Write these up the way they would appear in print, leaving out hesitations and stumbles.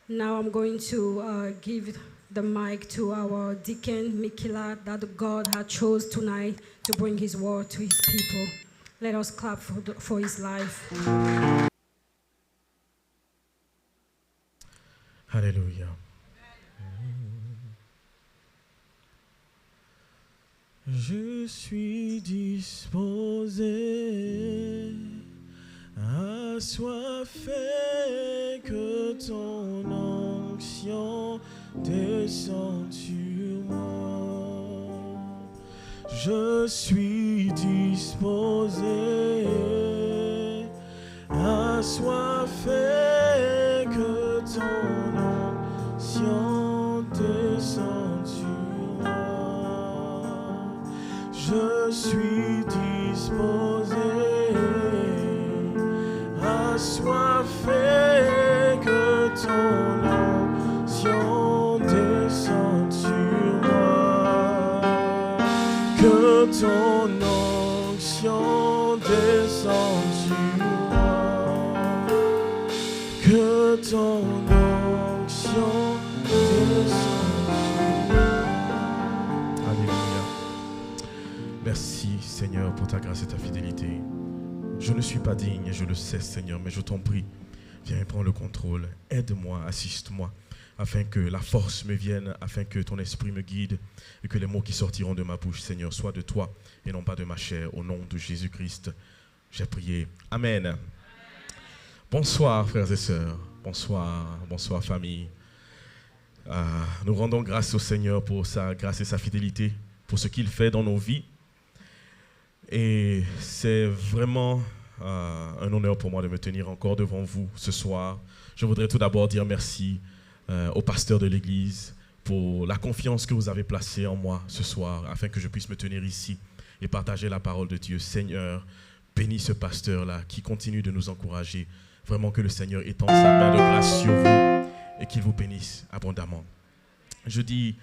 Now I'm going to give the mic to our deacon, Mikila, that God had chose tonight to bring his word to his people. Let us clap for his life. Alléluia. Je suis disposé, assoiffé, que ton onction descende sur moi. Je suis disposé, assoiffé, que ton onction descende sur moi. Je suis disposé, assoiffé, que ton onction descende sur moi. Que ton onction descende sur moi. Que ton onction descende sur moi. Alléluia. Merci Seigneur pour ta grâce et ta fidélité. Je ne suis pas digne, je le sais Seigneur, mais je t'en prie, viens et prends le contrôle. Aide-moi, assiste-moi, afin que la force me vienne, afin que ton esprit me guide et que les mots qui sortiront de ma bouche, Seigneur, soient de toi et non pas de ma chair. Au nom de Jésus-Christ, j'ai prié. Amen. Bonsoir frères et sœurs, bonsoir famille. Nous rendons grâce au Seigneur pour sa grâce et sa fidélité, pour ce qu'il fait dans nos vies. Et c'est vraiment un honneur pour moi de me tenir encore devant vous ce soir. Je voudrais tout d'abord dire merci au pasteur de l'église pour la confiance que vous avez placée en moi ce soir, afin que je puisse me tenir ici et partager la parole de Dieu. Seigneur, bénis ce pasteur-là qui continue de nous encourager. Vraiment que le Seigneur étende sa main de grâce sur vous et qu'il vous bénisse abondamment. Je dis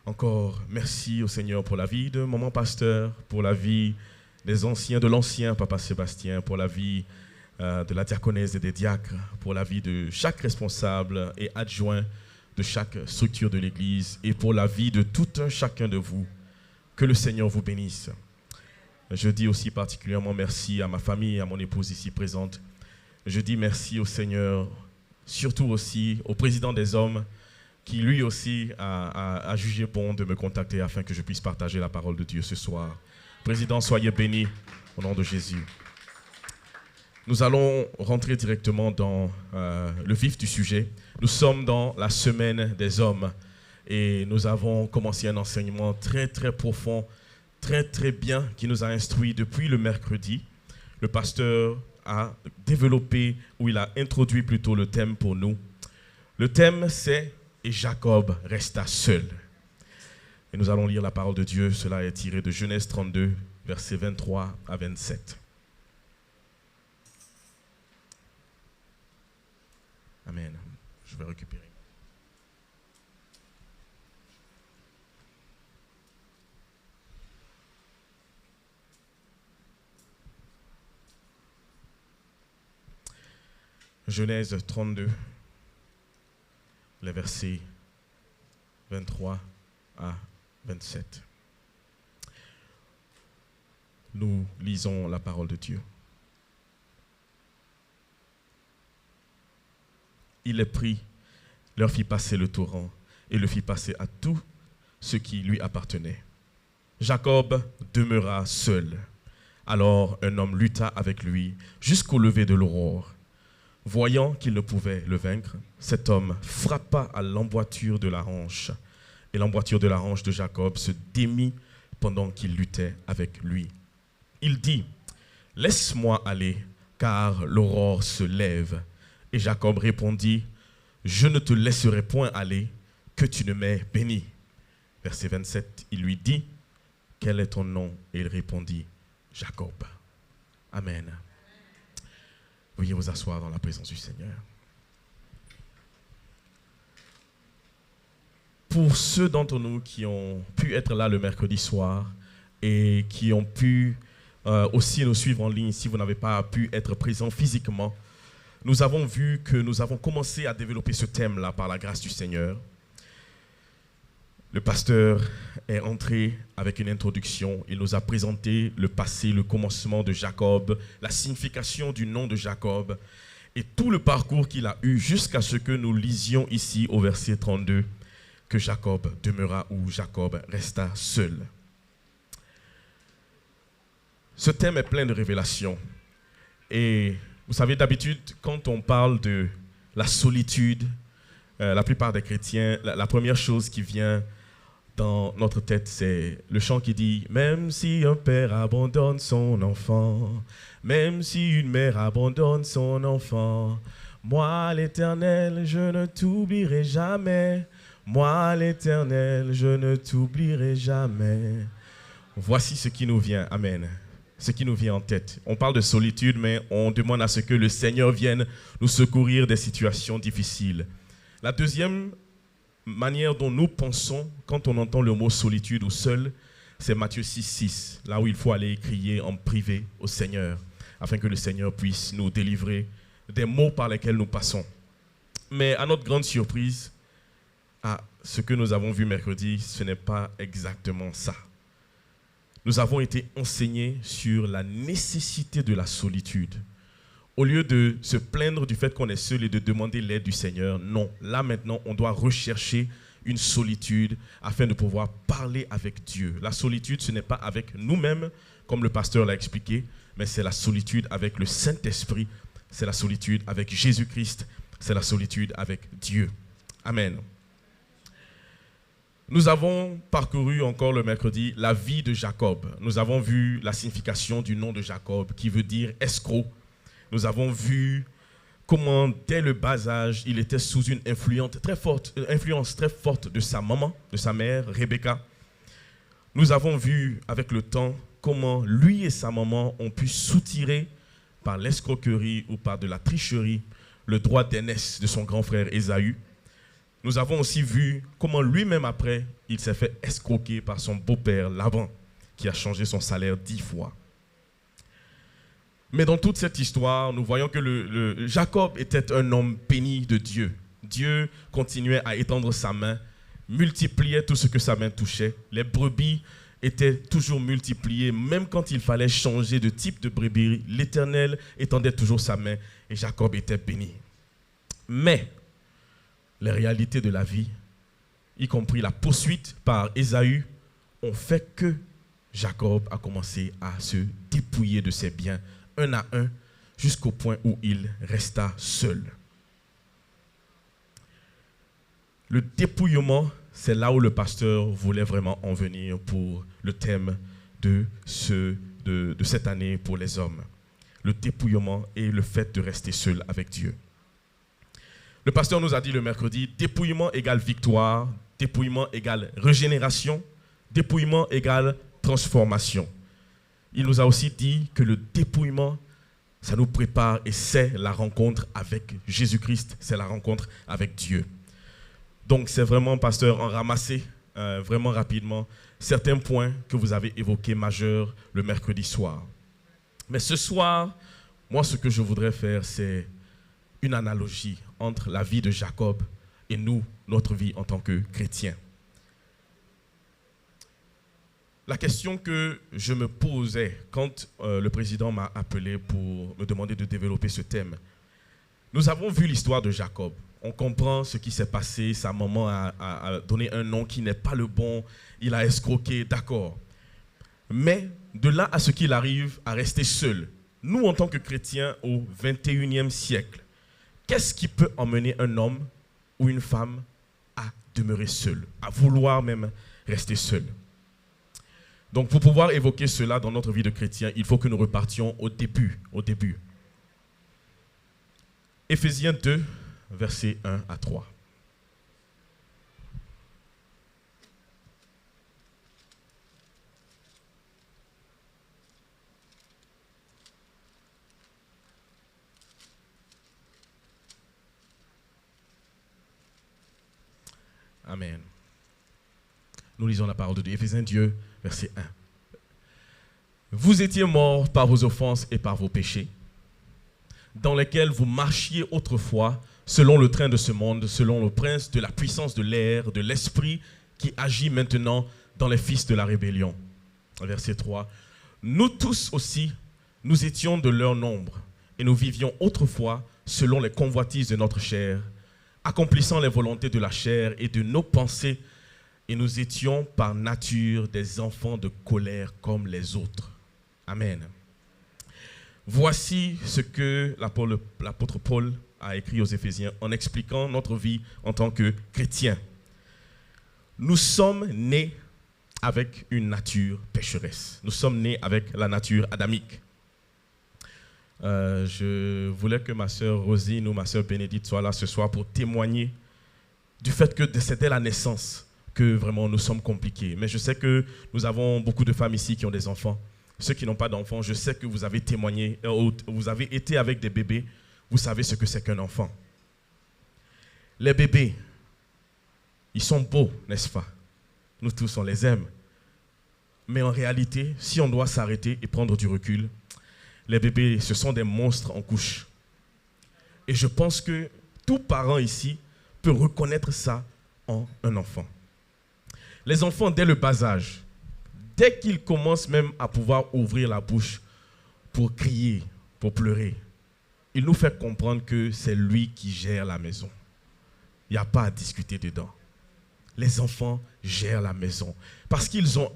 encore merci au Seigneur pour la vie de maman pasteur, pour la vie des anciens, de l'ancien Papa Sébastien, pour la vie de la diaconesse et des diacres, pour la vie de chaque responsable et adjoint de chaque structure de l'Église et pour la vie de tout un chacun de vous. Que le Seigneur vous bénisse. Je dis aussi particulièrement merci à ma famille et à mon épouse ici présente. Je dis merci au Seigneur, surtout aussi au président des hommes, qui lui aussi a jugé bon de me contacter afin que je puisse partager la parole de Dieu ce soir. Président, soyez béni au nom de Jésus. Nous allons rentrer directement dans le vif du sujet. Nous sommes dans la semaine des hommes et nous avons commencé un enseignement très très profond, très très bien, qui nous a instruits depuis le mercredi. Le pasteur a développé, ou il a introduit plutôt le thème pour nous. Le thème c'est « Et Jacob resta seul ». Et nous allons lire la parole de Dieu. Cela est tiré de Genèse 32, versets 23 à 27. Amen. Je vais récupérer. Genèse 32, les versets 23 à 27. Nous lisons la parole de Dieu. Il les prit, leur fit passer le torrent et le fit passer à tout ce qui lui appartenait. Jacob demeura seul. Alors un homme lutta avec lui jusqu'au lever de l'aurore. Voyant qu'il ne pouvait le vaincre, cet homme frappa à l'emboîture de la hanche. Et l'emboîture de la hanche de Jacob se démit pendant qu'il luttait avec lui. Il dit, « Laisse-moi aller, car l'aurore se lève. » Et Jacob répondit, « Je ne te laisserai point aller, que tu ne m'aies béni. » Verset 27, il lui dit, « Quel est ton nom ?» Et il répondit, « Jacob. » Amen. Veuillez vous asseoir dans la présence du Seigneur. Pour ceux d'entre nous qui ont pu être là le mercredi soir et qui ont pu aussi nous suivre en ligne, si vous n'avez pas pu être présent physiquement, nous avons vu que nous avons commencé à développer ce thème-là par la grâce du Seigneur. Le pasteur est entré avec une introduction. Il nous a présenté le passé, le commencement de Jacob, la signification du nom de Jacob et tout le parcours qu'il a eu jusqu'à ce que nous lisions ici au verset 32 que Jacob demeura où Jacob resta seul. Ce thème est plein de révélations. Et vous savez, d'habitude, quand on parle de la solitude, la plupart des chrétiens, la première chose qui vient dans notre tête, c'est le chant qui dit « Même si un père abandonne son enfant, même si une mère abandonne son enfant, moi l'Éternel, je ne t'oublierai jamais. Moi l'Éternel, je ne t'oublierai jamais. » Voici ce qui nous vient. Amen. Ce qui nous vient en tête. On parle de solitude, mais on demande à ce que le Seigneur vienne nous secourir des situations difficiles. La deuxième manière dont nous pensons quand on entend le mot solitude ou seul, c'est Matthieu 6, là où il faut aller crier en privé au Seigneur, afin que le Seigneur puisse nous délivrer des maux par lesquels nous passons. Mais à notre grande surprise, ce que nous avons vu mercredi, ce n'est pas exactement ça. Nous avons été enseignés sur la nécessité de la solitude. Au lieu de se plaindre du fait qu'on est seul et de demander l'aide du Seigneur, non. Là maintenant, on doit rechercher une solitude afin de pouvoir parler avec Dieu. La solitude, ce n'est pas avec nous-mêmes, comme le pasteur l'a expliqué, mais c'est la solitude avec le Saint-Esprit, c'est la solitude avec Jésus-Christ, c'est la solitude avec Dieu. Amen. Nous avons parcouru encore le mercredi la vie de Jacob. Nous avons vu la signification du nom de Jacob qui veut dire escroc. Nous avons vu comment dès le bas âge, il était sous une influence très forte de sa maman, de sa mère, Rebecca. Nous avons vu avec le temps comment lui et sa maman ont pu soutirer par l'escroquerie ou par de la tricherie le droit d'aînesse de son grand frère Ésaü. Nous avons aussi vu comment lui-même après, il s'est fait escroquer par son beau-père Laban, qui a changé son salaire 10 fois. Mais dans toute cette histoire, nous voyons que Jacob était un homme béni de Dieu. Dieu continuait à étendre sa main, multipliait tout ce que sa main touchait. Les brebis étaient toujours multipliées, même quand il fallait changer de type de brebis. L'Éternel étendait toujours sa main et Jacob était béni. Mais les réalités de la vie, y compris la poursuite par Ésaü, ont fait que Jacob a commencé à se dépouiller de ses biens, un à un, jusqu'au point où il resta seul. Le dépouillement, c'est là où le pasteur voulait vraiment en venir pour le thème de cette année pour les hommes. Le dépouillement et le fait de rester seul avec Dieu. Le pasteur nous a dit le mercredi, dépouillement égale victoire, dépouillement égale régénération, dépouillement égale transformation. Il nous a aussi dit que le dépouillement, ça nous prépare et c'est la rencontre avec Jésus-Christ, c'est la rencontre avec Dieu. Donc c'est vraiment, pasteur, en ramasser vraiment rapidement certains points que vous avez évoqués majeurs le mercredi soir. Mais ce soir, moi ce que je voudrais faire, c'est une analogie entre la vie de Jacob et nous, notre vie en tant que chrétiens. La question que je me posais quand le président m'a appelé pour me demander de développer ce thème, nous avons vu l'histoire de Jacob. On comprend ce qui s'est passé, sa maman a donné un nom qui n'est pas le bon, il a escroqué, d'accord. Mais de là à ce qu'il arrive à rester seul, nous en tant que chrétiens au 21e siècle, qu'est-ce qui peut emmener un homme ou une femme à demeurer seul, à vouloir même rester seul? Donc pour pouvoir évoquer cela dans notre vie de chrétien, il faut que nous repartions au début. Éphésiens 2, versets 1 à 3. Amen. Nous lisons la parole de Dieu. Éphésiens 2, verset 1. Vous étiez morts par vos offenses et par vos péchés, dans lesquels vous marchiez autrefois, selon le train de ce monde, selon le prince de la puissance de l'air, de l'esprit qui agit maintenant dans les fils de la rébellion. Verset 3. Nous tous aussi, nous étions de leur nombre, et nous vivions autrefois selon les convoitises de notre chair, accomplissant les volontés de la chair et de nos pensées, et nous étions par nature des enfants de colère comme les autres. Amen. Voici ce que l'apôtre Paul a écrit aux Éphésiens en expliquant notre vie en tant que chrétiens. Nous sommes nés avec une nature pécheresse. Nous sommes nés avec la nature adamique. Je voulais que ma sœur Rosine ou ma sœur Bénédicte soient là ce soir pour témoigner du fait que c'est dès la naissance que vraiment nous sommes compliqués. Mais je sais que nous avons beaucoup de femmes ici qui ont des enfants. Ceux qui n'ont pas d'enfants, je sais que vous avez témoigné, vous avez été avec des bébés, vous savez ce que c'est qu'un enfant. Les bébés, ils sont beaux, n'est-ce pas? Nous tous, on les aime. Mais en réalité, si on doit s'arrêter et prendre du recul, les bébés, ce sont des monstres en couche. Et je pense que tout parent ici peut reconnaître ça en un enfant. Les enfants, dès le bas âge, dès qu'ils commencent même à pouvoir ouvrir la bouche pour crier, pour pleurer, il nous fait comprendre que c'est lui qui gère la maison. Il n'y a pas à discuter dedans. Les enfants gèrent la maison. Parce qu'ils ont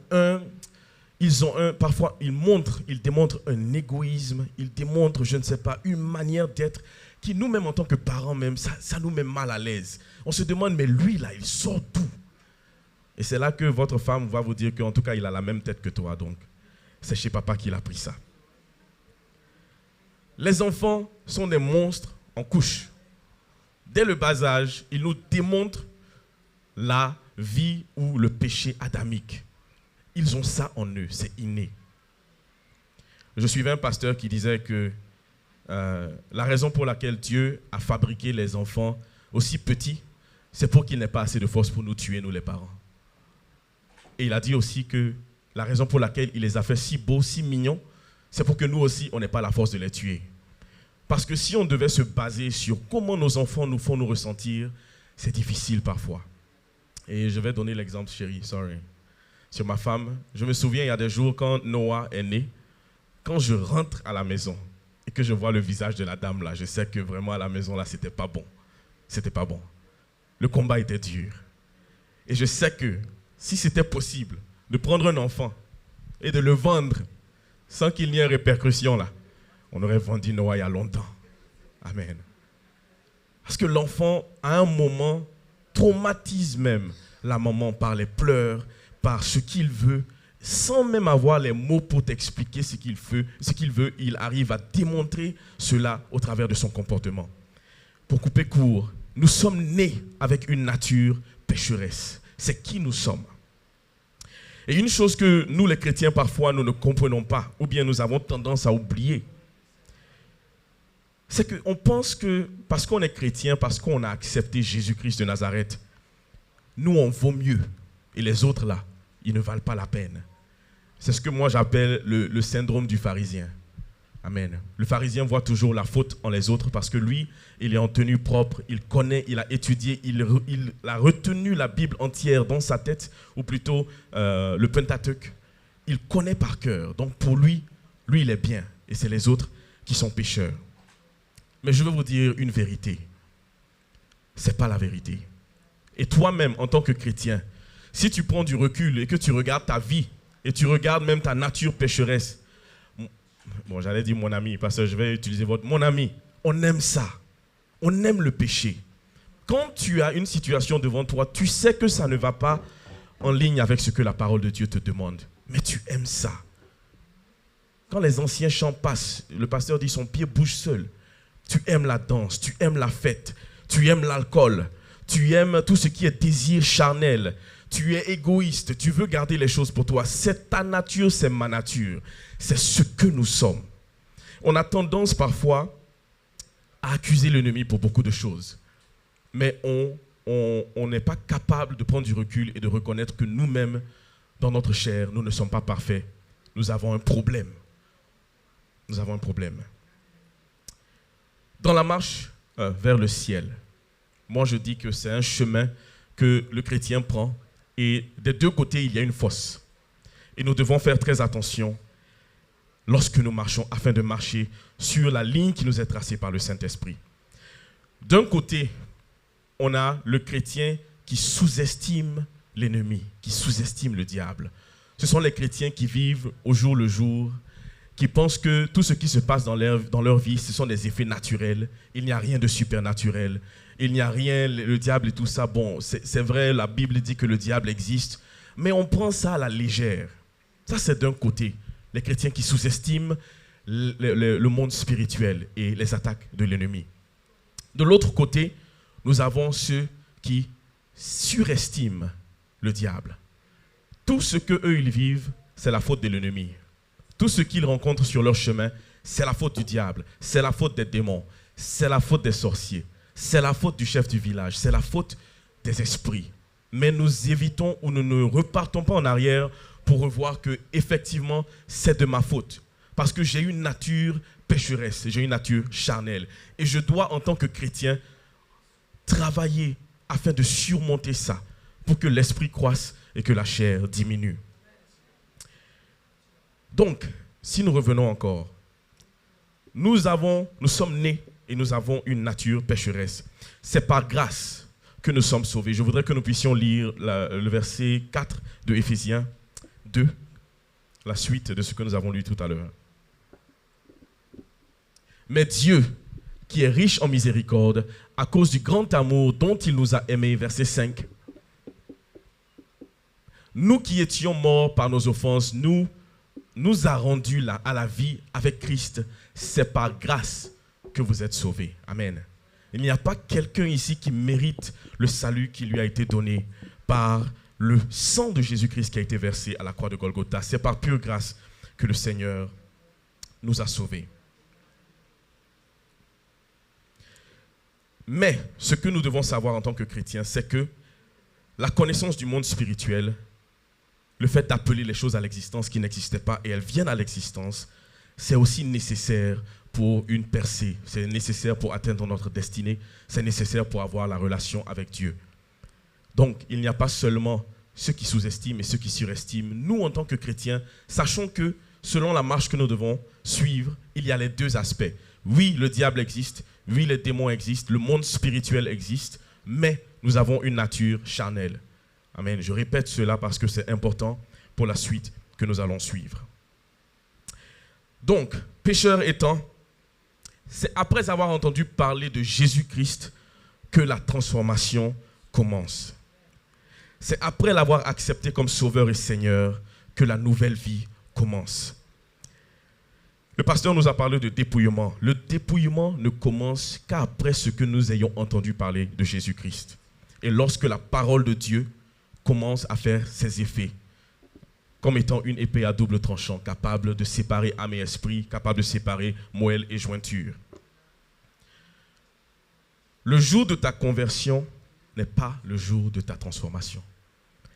parfois, ils démontrent un égoïsme, ils démontrent, je ne sais pas, une manière d'être qui nous-mêmes, en tant que parents, même, ça nous met mal à l'aise. On se demande, mais lui, là, il sort d'où? Et c'est là que votre femme va vous dire qu'en tout cas, il a la même tête que toi. Donc, c'est chez papa qu'il a pris ça. Les enfants sont des monstres en couche. Dès le bas âge, ils nous démontrent la vie ou le péché adamique. Ils ont ça en eux, c'est inné. Je suivais un pasteur qui disait que la raison pour laquelle Dieu a fabriqué les enfants aussi petits, c'est pour qu'il n'ait pas assez de force pour nous tuer, nous les parents. Et il a dit aussi que la raison pour laquelle il les a fait si beaux, si mignons, c'est pour que nous aussi, on n'ait pas la force de les tuer. Parce que si on devait se baser sur comment nos enfants nous font nous ressentir, c'est difficile parfois. Et je vais donner l'exemple, chérie, sur ma femme. Je me souviens, il y a des jours, quand Noah est né, quand je rentre à la maison et que je vois le visage de la dame là, je sais que vraiment à la maison là, c'était pas bon. C'était pas bon. Le combat était dur. Et je sais que si c'était possible de prendre un enfant et de le vendre sans qu'il n'y ait répercussion là, on aurait vendu Noah il y a longtemps. Amen. Parce que l'enfant, à un moment, traumatise même la maman par les pleurs, par ce qu'il veut, sans même avoir les mots pour t'expliquer ce qu'il veut, il arrive à démontrer cela au travers de son comportement. Pour couper court, nous sommes nés avec une nature pécheresse. C'est qui nous sommes. Et une chose que nous, les chrétiens, parfois, nous ne comprenons pas, ou bien nous avons tendance à oublier, c'est qu'on pense que parce qu'on est chrétien, parce qu'on a accepté Jésus-Christ de Nazareth, nous, on vaut mieux. Et les autres, là, ils ne valent pas la peine. C'est ce que moi, j'appelle le syndrome du pharisien. Amen. Le pharisien voit toujours la faute en les autres parce que lui, il est en tenue propre, il connaît, il a étudié, il a retenu la Bible entière dans sa tête, ou plutôt le Pentateuque. Il connaît par cœur. Donc pour lui, il est bien. Et c'est les autres qui sont pécheurs. Mais je veux vous dire une vérité. Ce n'est pas la vérité. Et toi-même, en tant que chrétien, si tu prends du recul et que tu regardes ta vie, et tu regardes même ta nature pécheresse, bon, j'allais dire mon ami, parce que je vais utiliser mon ami, on aime ça. On aime le péché. Quand tu as une situation devant toi, tu sais que ça ne va pas en ligne avec ce que la parole de Dieu te demande. Mais tu aimes ça. Quand les anciens chants passent, le pasteur dit son pied bouge seul. Tu aimes la danse, tu aimes la fête, tu aimes l'alcool, tu aimes tout ce qui est désir charnel. Tu es égoïste, tu veux garder les choses pour toi. C'est ta nature, c'est ma nature. C'est ce que nous sommes. On a tendance parfois à accuser l'ennemi pour beaucoup de choses. Mais on n'est pas capable de prendre du recul et de reconnaître que nous-mêmes, dans notre chair, nous ne sommes pas parfaits. Nous avons un problème. Nous avons un problème. Dans la marche vers le ciel, moi je dis que c'est un chemin que le chrétien prend et des deux côtés il y a une fosse. Et nous devons faire très attention lorsque nous marchons afin de marcher sur la ligne qui nous est tracée par le Saint-Esprit. D'un côté, on a le chrétien qui sous-estime l'ennemi, qui sous-estime le diable. Ce sont les chrétiens qui vivent au jour le jour, qui pensent que tout ce qui se passe dans leur vie, ce sont des effets naturels. Il n'y a rien de supernaturel. Il n'y a rien, le diable et tout ça. Bon, c'est vrai, la Bible dit que le diable existe, mais on prend ça à la légère. Ça, c'est d'un côté. Les chrétiens qui sous-estiment le monde spirituel et les attaques de l'ennemi. De l'autre côté, nous avons ceux qui surestiment le diable. Tout ce qu'eux, ils vivent, c'est la faute de l'ennemi. Tout ce qu'ils rencontrent sur leur chemin, c'est la faute du diable, c'est la faute des démons, c'est la faute des sorciers, c'est la faute du chef du village, c'est la faute des esprits. Mais nous évitons ou nous ne repartons pas en arrière pour revoir que effectivement c'est de ma faute. Parce que j'ai une nature pécheresse, j'ai une nature charnelle. Et je dois en tant que chrétien travailler afin de surmonter ça pour que l'esprit croisse et que la chair diminue. Donc, si nous revenons encore, nous sommes nés et nous avons une nature pécheresse. C'est par grâce que nous sommes sauvés. Je voudrais que nous puissions lire le verset 4 de Éphésiens 2, la suite de ce que nous avons lu tout à l'heure. Mais Dieu, qui est riche en miséricorde, à cause du grand amour dont il nous a aimés, verset 5, nous qui étions morts par nos offenses, nous a rendus à la vie avec Christ. C'est par grâce que vous êtes sauvés. Amen. Il n'y a pas quelqu'un ici qui mérite le salut qui lui a été donné par le sang de Jésus-Christ qui a été versé à la croix de Golgotha. C'est par pure grâce que le Seigneur nous a sauvés. Mais ce que nous devons savoir en tant que chrétiens, c'est que la connaissance du monde spirituel, le fait d'appeler les choses à l'existence qui n'existaient pas et elles viennent à l'existence, c'est aussi nécessaire pour une percée, c'est nécessaire pour atteindre notre destinée, c'est nécessaire pour avoir la relation avec Dieu. Donc, il n'y a pas seulement ceux qui sous-estiment et ceux qui surestiment. Nous, en tant que chrétiens, sachons que selon la marche que nous devons suivre, il y a les deux aspects. Oui, le diable existe, oui, les démons existent, le monde spirituel existe, mais nous avons une nature charnelle. Amen. Je répète cela parce que c'est important pour la suite que nous allons suivre. Donc, pécheur étant, c'est après avoir entendu parler de Jésus-Christ que la transformation commence. C'est après l'avoir accepté comme Sauveur et Seigneur que la nouvelle vie commence. Le pasteur nous a parlé de dépouillement. Le dépouillement ne commence qu'après ce que nous ayons entendu parler de Jésus-Christ. Et lorsque la parole de Dieu commence à faire ses effets, comme étant une épée à double tranchant, capable de séparer âme et esprit, capable de séparer moelle et jointure. Le jour de ta conversion n'est pas le jour de ta transformation.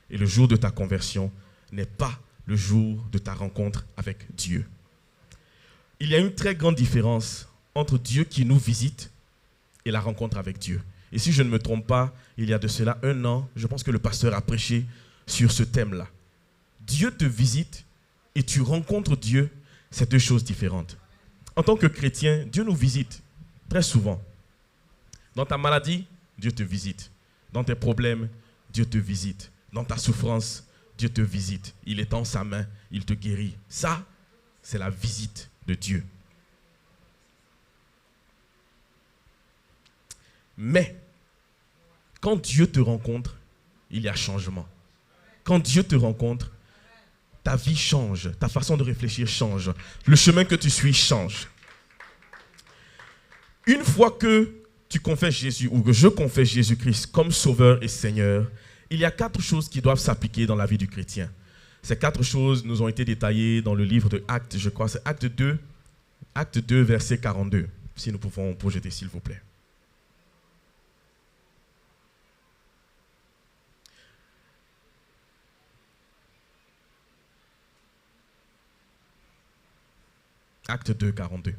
Et le jour de ta conversion n'est pas le jour de ta rencontre avec Dieu. Il y a une très grande différence entre Dieu qui nous visite et la rencontre avec Dieu. Et si je ne me trompe pas, il y a de cela 1 an, je pense que le pasteur a prêché sur ce thème-là. Dieu te visite et tu rencontres Dieu, c'est deux choses différentes. En tant que chrétien, Dieu nous visite très souvent. Dans ta maladie, Dieu te visite. Dans tes problèmes, Dieu te visite. Dans ta souffrance, Dieu te visite. Il étend sa main, il te guérit. Ça, c'est la visite de Dieu. Mais, quand Dieu te rencontre, il y a changement. Quand Dieu te rencontre, ta vie change, ta façon de réfléchir change. Le chemin que tu suis change. Une fois que tu confesses Jésus, ou que je confesse Jésus-Christ comme Sauveur et Seigneur, il y a 4 choses qui doivent s'appliquer dans la vie du chrétien. Ces 4 choses nous ont été détaillées dans le livre de Actes, je crois, c'est Acte 2, verset 42. Si nous pouvons projeter, s'il vous plaît. Acte 2, 42.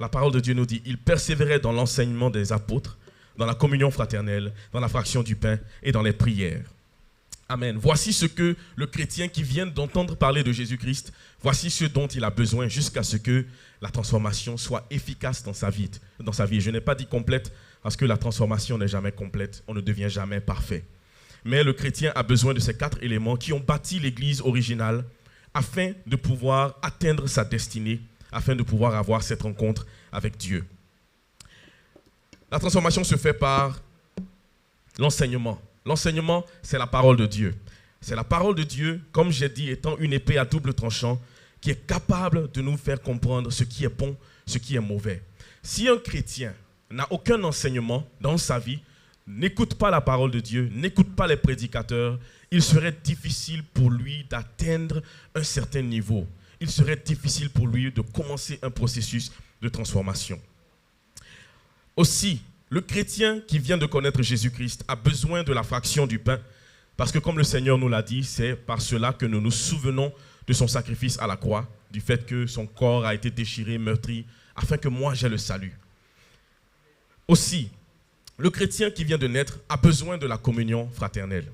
la parole de Dieu nous dit, ils persévéraient dans l'enseignement des apôtres, dans la communion fraternelle, dans la fraction du pain et dans les prières. Amen. Voici ce que le chrétien qui vient d'entendre parler de Jésus-Christ, voici ce dont il a besoin jusqu'à ce que la transformation soit efficace dans sa vie. Je n'ai pas dit complète parce que la transformation n'est jamais complète, on ne devient jamais parfait. Mais le chrétien a besoin de ces 4 éléments qui ont bâti l'Église originale afin de pouvoir atteindre sa destinée, afin de pouvoir avoir cette rencontre avec Dieu. La transformation se fait par l'enseignement. L'enseignement, c'est la parole de Dieu. C'est la parole de Dieu, comme j'ai dit, étant une épée à double tranchant, qui est capable de nous faire comprendre ce qui est bon, ce qui est mauvais. Si un chrétien n'a aucun enseignement dans sa vie, n'écoute pas la parole de Dieu, n'écoute pas les prédicateurs, il serait difficile pour lui d'atteindre un certain niveau. Il serait difficile pour lui de commencer un processus de transformation. Aussi, le chrétien qui vient de connaître Jésus-Christ a besoin de la fraction du pain parce que comme le Seigneur nous l'a dit, c'est par cela que nous nous souvenons de son sacrifice à la croix, du fait que son corps a été déchiré, meurtri, afin que moi j'aie le salut. Aussi, le chrétien qui vient de naître a besoin de la communion fraternelle.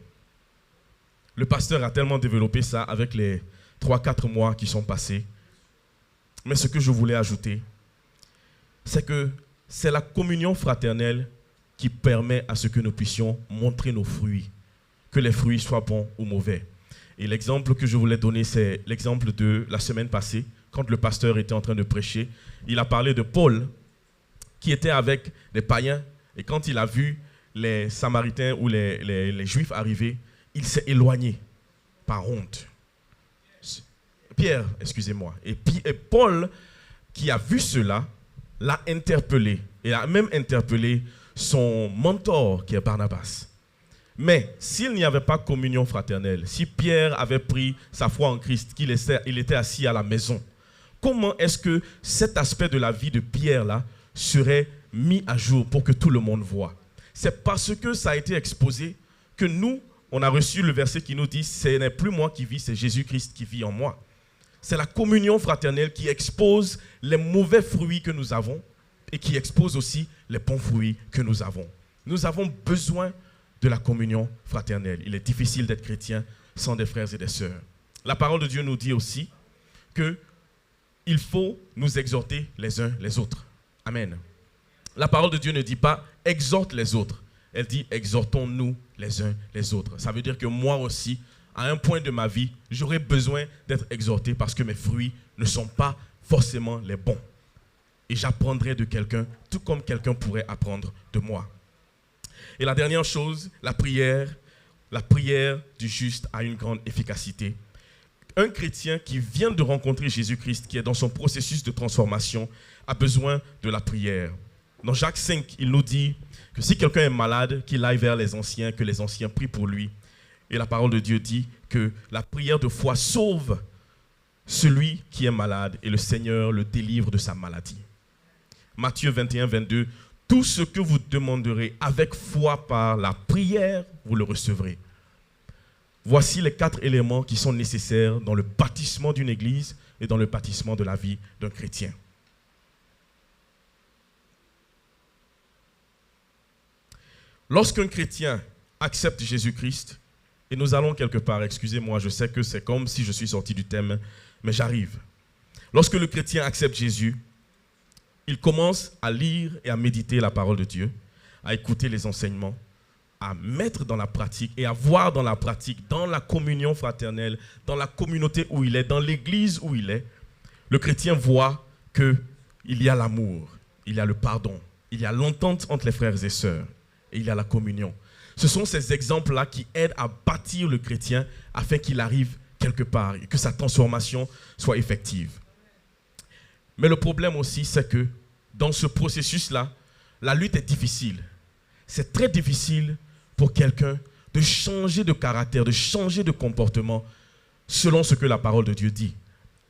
Le pasteur a tellement développé ça avec les 3-4 mois qui sont passés. Mais ce que je voulais ajouter, c'est que c'est la communion fraternelle qui permet à ce que nous puissions montrer nos fruits, que les fruits soient bons ou mauvais. Et l'exemple que je voulais donner, c'est l'exemple de la semaine passée, quand le pasteur était en train de prêcher. Il a parlé de Paul, qui était avec des païens, et quand il a vu les Samaritains ou les Juifs arriver, il s'est éloigné par honte. Pierre, excusez-moi. Et Paul, qui a vu cela, l'a interpellé et a même interpellé son mentor qui est Barnabas. Mais s'il n'y avait pas communion fraternelle, si Pierre avait pris sa foi en Christ, qu'il était assis à la maison, comment est-ce que cet aspect de la vie de Pierre-là serait mis à jour pour que tout le monde voit? C'est parce que ça a été exposé que nous, on a reçu le verset qui nous dit « Ce n'est plus moi qui vis, c'est Jésus-Christ qui vit en moi ». C'est la communion fraternelle qui expose les mauvais fruits que nous avons et qui expose aussi les bons fruits que nous avons. Nous avons besoin de la communion fraternelle. Il est difficile d'être chrétien sans des frères et des sœurs. La parole de Dieu nous dit aussi qu'il faut nous exhorter les uns les autres. Amen. La parole de Dieu ne dit pas « exhorte les autres ». Elle dit « exhortons-nous les uns les autres ». Ça veut dire que moi aussi, à un point de ma vie, j'aurai besoin d'être exhorté parce que mes fruits ne sont pas forcément les bons. Et j'apprendrai de quelqu'un, tout comme quelqu'un pourrait apprendre de moi. Et la dernière chose, la prière du juste a une grande efficacité. Un chrétien qui vient de rencontrer Jésus-Christ, qui est dans son processus de transformation, a besoin de la prière. Dans Jacques 5, il nous dit que si quelqu'un est malade, qu'il aille vers les anciens, que les anciens prient pour lui. Et la parole de Dieu dit que la prière de foi sauve celui qui est malade et le Seigneur le délivre de sa maladie. Matthieu 21, 22, tout ce que vous demanderez avec foi par la prière, vous le recevrez. Voici les 4 éléments qui sont nécessaires dans le bâtissement d'une église et dans le bâtissement de la vie d'un chrétien. Lorsqu'un chrétien accepte Jésus-Christ, et nous allons quelque part, excusez-moi, je sais que c'est comme si je suis sorti du thème, mais j'arrive. Lorsque le chrétien accepte Jésus, il commence à lire et à méditer la parole de Dieu, à écouter les enseignements, à mettre dans la pratique et à voir dans la pratique, dans la communion fraternelle, dans la communauté où il est, dans l'église où il est, le chrétien voit qu'il y a l'amour, il y a le pardon, il y a l'entente entre les frères et sœurs, et il y a la communion. Ce sont ces exemples-là qui aident à bâtir le chrétien afin qu'il arrive quelque part et que sa transformation soit effective. Mais le problème aussi, c'est que dans ce processus-là, la lutte est difficile. C'est très difficile pour quelqu'un de changer de caractère, de changer de comportement selon ce que la parole de Dieu dit.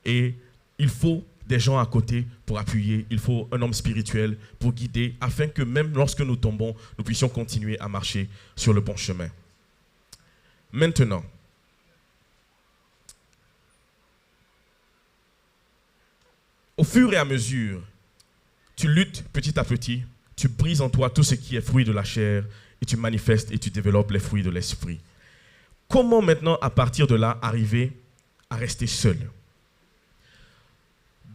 Et il faut des gens à côté pour appuyer, il faut un homme spirituel pour guider, afin que même lorsque nous tombons, nous puissions continuer à marcher sur le bon chemin. Maintenant, au fur et à mesure tu luttes petit à petit, tu brises en toi tout ce qui est fruit de la chair et tu manifestes et tu développes les fruits de l'esprit. Comment maintenant, à partir de là, arriver à rester seul?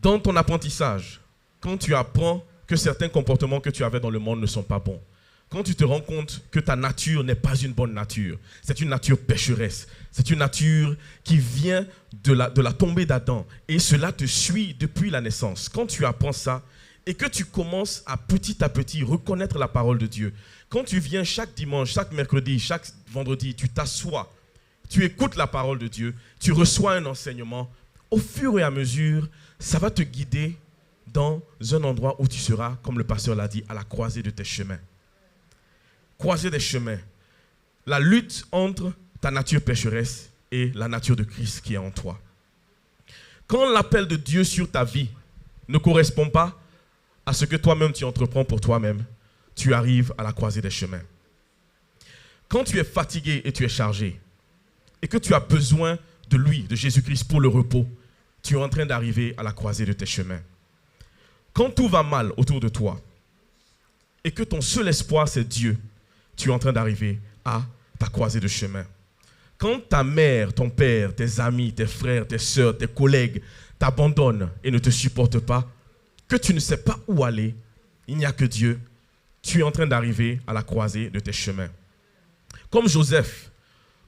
Dans ton apprentissage, quand tu apprends que certains comportements que tu avais dans le monde ne sont pas bons, quand tu te rends compte que ta nature n'est pas une bonne nature, c'est une nature pécheresse, c'est une nature qui vient de la tombée d'Adam et cela te suit depuis la naissance. Quand tu apprends ça et que tu commences à petit reconnaître la parole de Dieu, quand tu viens chaque dimanche, chaque mercredi, chaque vendredi, tu t'assois, tu écoutes la parole de Dieu, tu reçois un enseignement, au fur et à mesure, ça va te guider dans un endroit où tu seras, comme le pasteur l'a dit, à la croisée de tes chemins. Croisée des chemins. La lutte entre ta nature pécheresse et la nature de Christ qui est en toi. Quand l'appel de Dieu sur ta vie ne correspond pas à ce que toi-même tu entreprends pour toi-même, tu arrives à la croisée des chemins. Quand tu es fatigué et tu es chargé, et que tu as besoin de lui, de Jésus-Christ pour le repos, tu es en train d'arriver à la croisée de tes chemins. Quand tout va mal autour de toi, et que ton seul espoir c'est Dieu, tu es en train d'arriver à ta croisée de chemin. Quand ta mère, ton père, tes amis, tes frères, tes sœurs, tes collègues t'abandonnent et ne te supportent pas, que tu ne sais pas où aller, il n'y a que Dieu, tu es en train d'arriver à la croisée de tes chemins. Comme Joseph,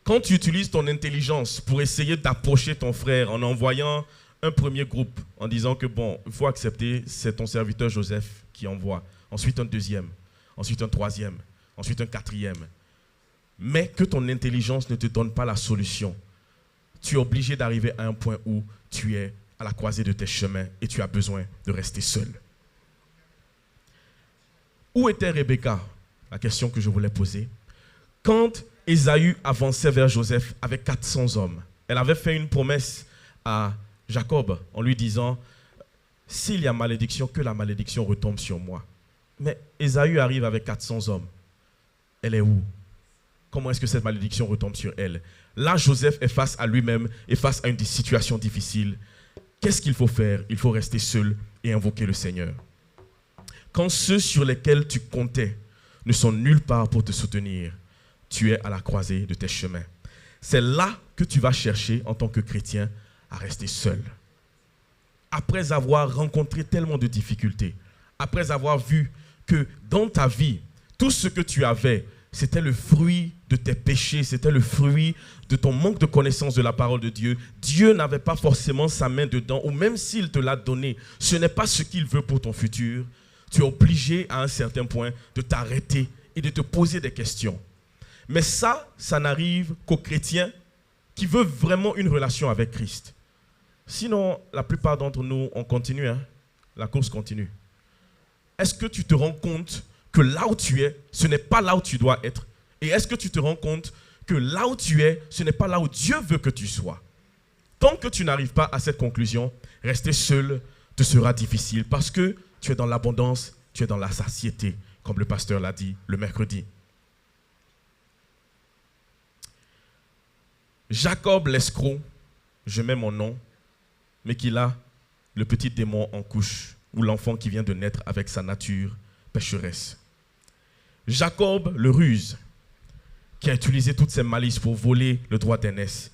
quand tu utilises ton intelligence pour essayer d'approcher ton frère en envoyant un premier groupe, en disant que bon, il faut accepter, c'est ton serviteur Joseph qui envoie, ensuite un deuxième, ensuite un troisième, ensuite un quatrième, mais que ton intelligence ne te donne pas la solution, tu es obligé d'arriver à un point où tu es à la croisée de tes chemins et tu as besoin de rester seul. Où était Rebecca? La question que je voulais poser. Quand Ésaü avançait vers Joseph avec 400 hommes, elle avait fait une promesse à Jacob en lui disant « S'il y a malédiction, que la malédiction retombe sur moi. » Mais Ésaü arrive avec 400 hommes. Elle est où? Comment est-ce que cette malédiction retombe sur elle? Là, Joseph est face à lui-même et face à une situation difficile. Qu'est-ce qu'il faut faire? Il faut rester seul et invoquer le Seigneur. Quand ceux sur lesquels tu comptais ne sont nulle part pour te soutenir, tu es à la croisée de tes chemins. C'est là que tu vas chercher en tant que chrétien à rester seul. Après avoir rencontré tellement de difficultés, après avoir vu que dans ta vie, tout ce que tu avais, c'était le fruit de tes péchés, c'était le fruit de ton manque de connaissance de la parole de Dieu. Dieu n'avait pas forcément sa main dedans, ou même s'il te l'a donné, ce n'est pas ce qu'il veut pour ton futur. Tu es obligé à un certain point de t'arrêter et de te poser des questions. Mais ça n'arrive qu'aux chrétiens qui veulent vraiment une relation avec Christ. Sinon, la plupart d'entre nous, on continue, la course continue. Est-ce que tu te rends compte que là où tu es, ce n'est pas là où tu dois être? Et est-ce que tu te rends compte que là où tu es, ce n'est pas là où Dieu veut que tu sois? Tant que tu n'arrives pas à cette conclusion, rester seul te sera difficile parce que tu es dans l'abondance, tu es dans la satiété, comme le pasteur l'a dit le mercredi. Jacob l'escroc, je mets mon nom, mais qu'il a le petit démon en couche, ou l'enfant qui vient de naître avec sa nature pécheresse. Jacob le ruse, qui a utilisé toutes ses malices pour voler le droit d'aînesse,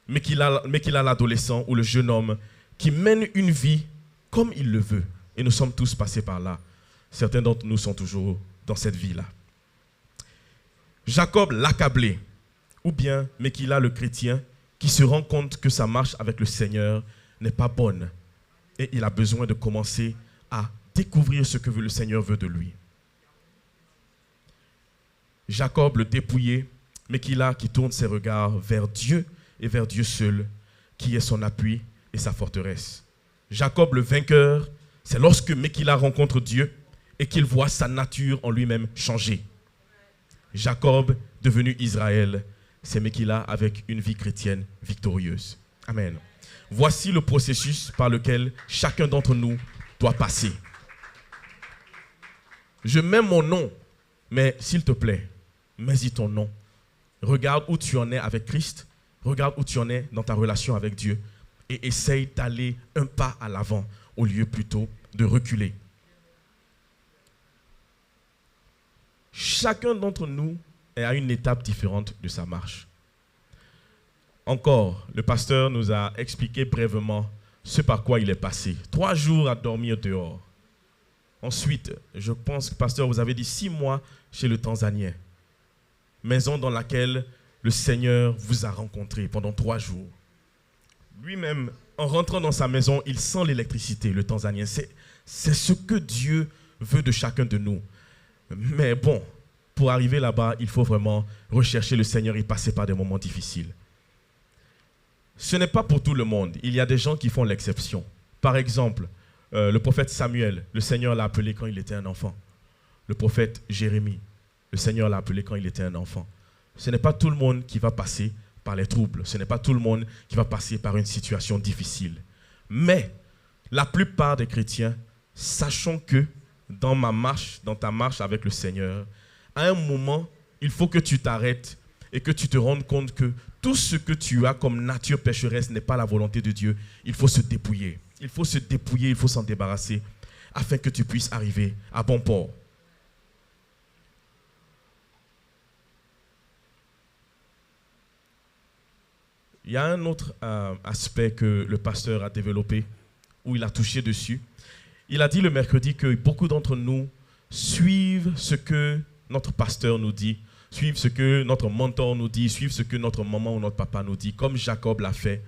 mais qu'il a l'adolescent ou le jeune homme qui mène une vie comme il le veut. Et nous sommes tous passés par là. Certains d'entre nous sont toujours dans cette vie-là. Jacob l'accablé, ou bien Mekila le chrétien qui se rend compte que sa marche avec le Seigneur n'est pas bonne et il a besoin de commencer à découvrir ce que le Seigneur veut de lui. Jacob le dépouillé, Mekila qui tourne ses regards vers Dieu et vers Dieu seul, qui est son appui et sa forteresse. Jacob le vainqueur, c'est lorsque Mekila rencontre Dieu et qu'il voit sa nature en lui-même changer. Jacob devenu Israël, c'est Mekila avec une vie chrétienne victorieuse. Amen. Voici le processus par lequel chacun d'entre nous doit passer. Je mets mon nom, mais s'il te plaît, mets-y ton nom. Regarde où tu en es avec Christ, regarde où tu en es dans ta relation avec Dieu et essaye d'aller un pas à l'avant au lieu plutôt de reculer. Chacun d'entre nous est à une étape différente de sa marche. Encore, le pasteur nous a expliqué brièvement ce par quoi il est passé. 3 jours à dormir dehors. Ensuite, je pense que, pasteur, vous avez dit 6 mois chez le Tanzanien. Maison dans laquelle le Seigneur vous a rencontré pendant 3 jours. Lui-même, en rentrant dans sa maison, il sent l'électricité, le Tanzanien. C'est ce que Dieu veut de chacun de nous. Mais bon, pour arriver là-bas, il faut vraiment rechercher le Seigneur et passer par des moments difficiles. Ce n'est pas pour tout le monde. Il y a des gens qui font l'exception. Par exemple, le prophète Samuel, le Seigneur l'a appelé quand il était un enfant. Le prophète Jérémie, le Seigneur l'a appelé quand il était un enfant. Ce n'est pas tout le monde qui va passer par les troubles. Ce n'est pas tout le monde qui va passer par une situation difficile. Mais la plupart des chrétiens, sachant que dans ta marche avec le Seigneur, à un moment, il faut que tu t'arrêtes et que tu te rendes compte que tout ce que tu as comme nature pécheresse n'est pas la volonté de Dieu. Il faut se dépouiller. Il faut se dépouiller, il faut s'en débarrasser afin que tu puisses arriver à bon port. Il y a un autre aspect que le pasteur a développé, où il a touché dessus. Il a dit le mercredi que beaucoup d'entre nous suivent ce que notre pasteur nous dit, suivent ce que notre mentor nous dit, suivent ce que notre maman ou notre papa nous dit, comme Jacob l'a fait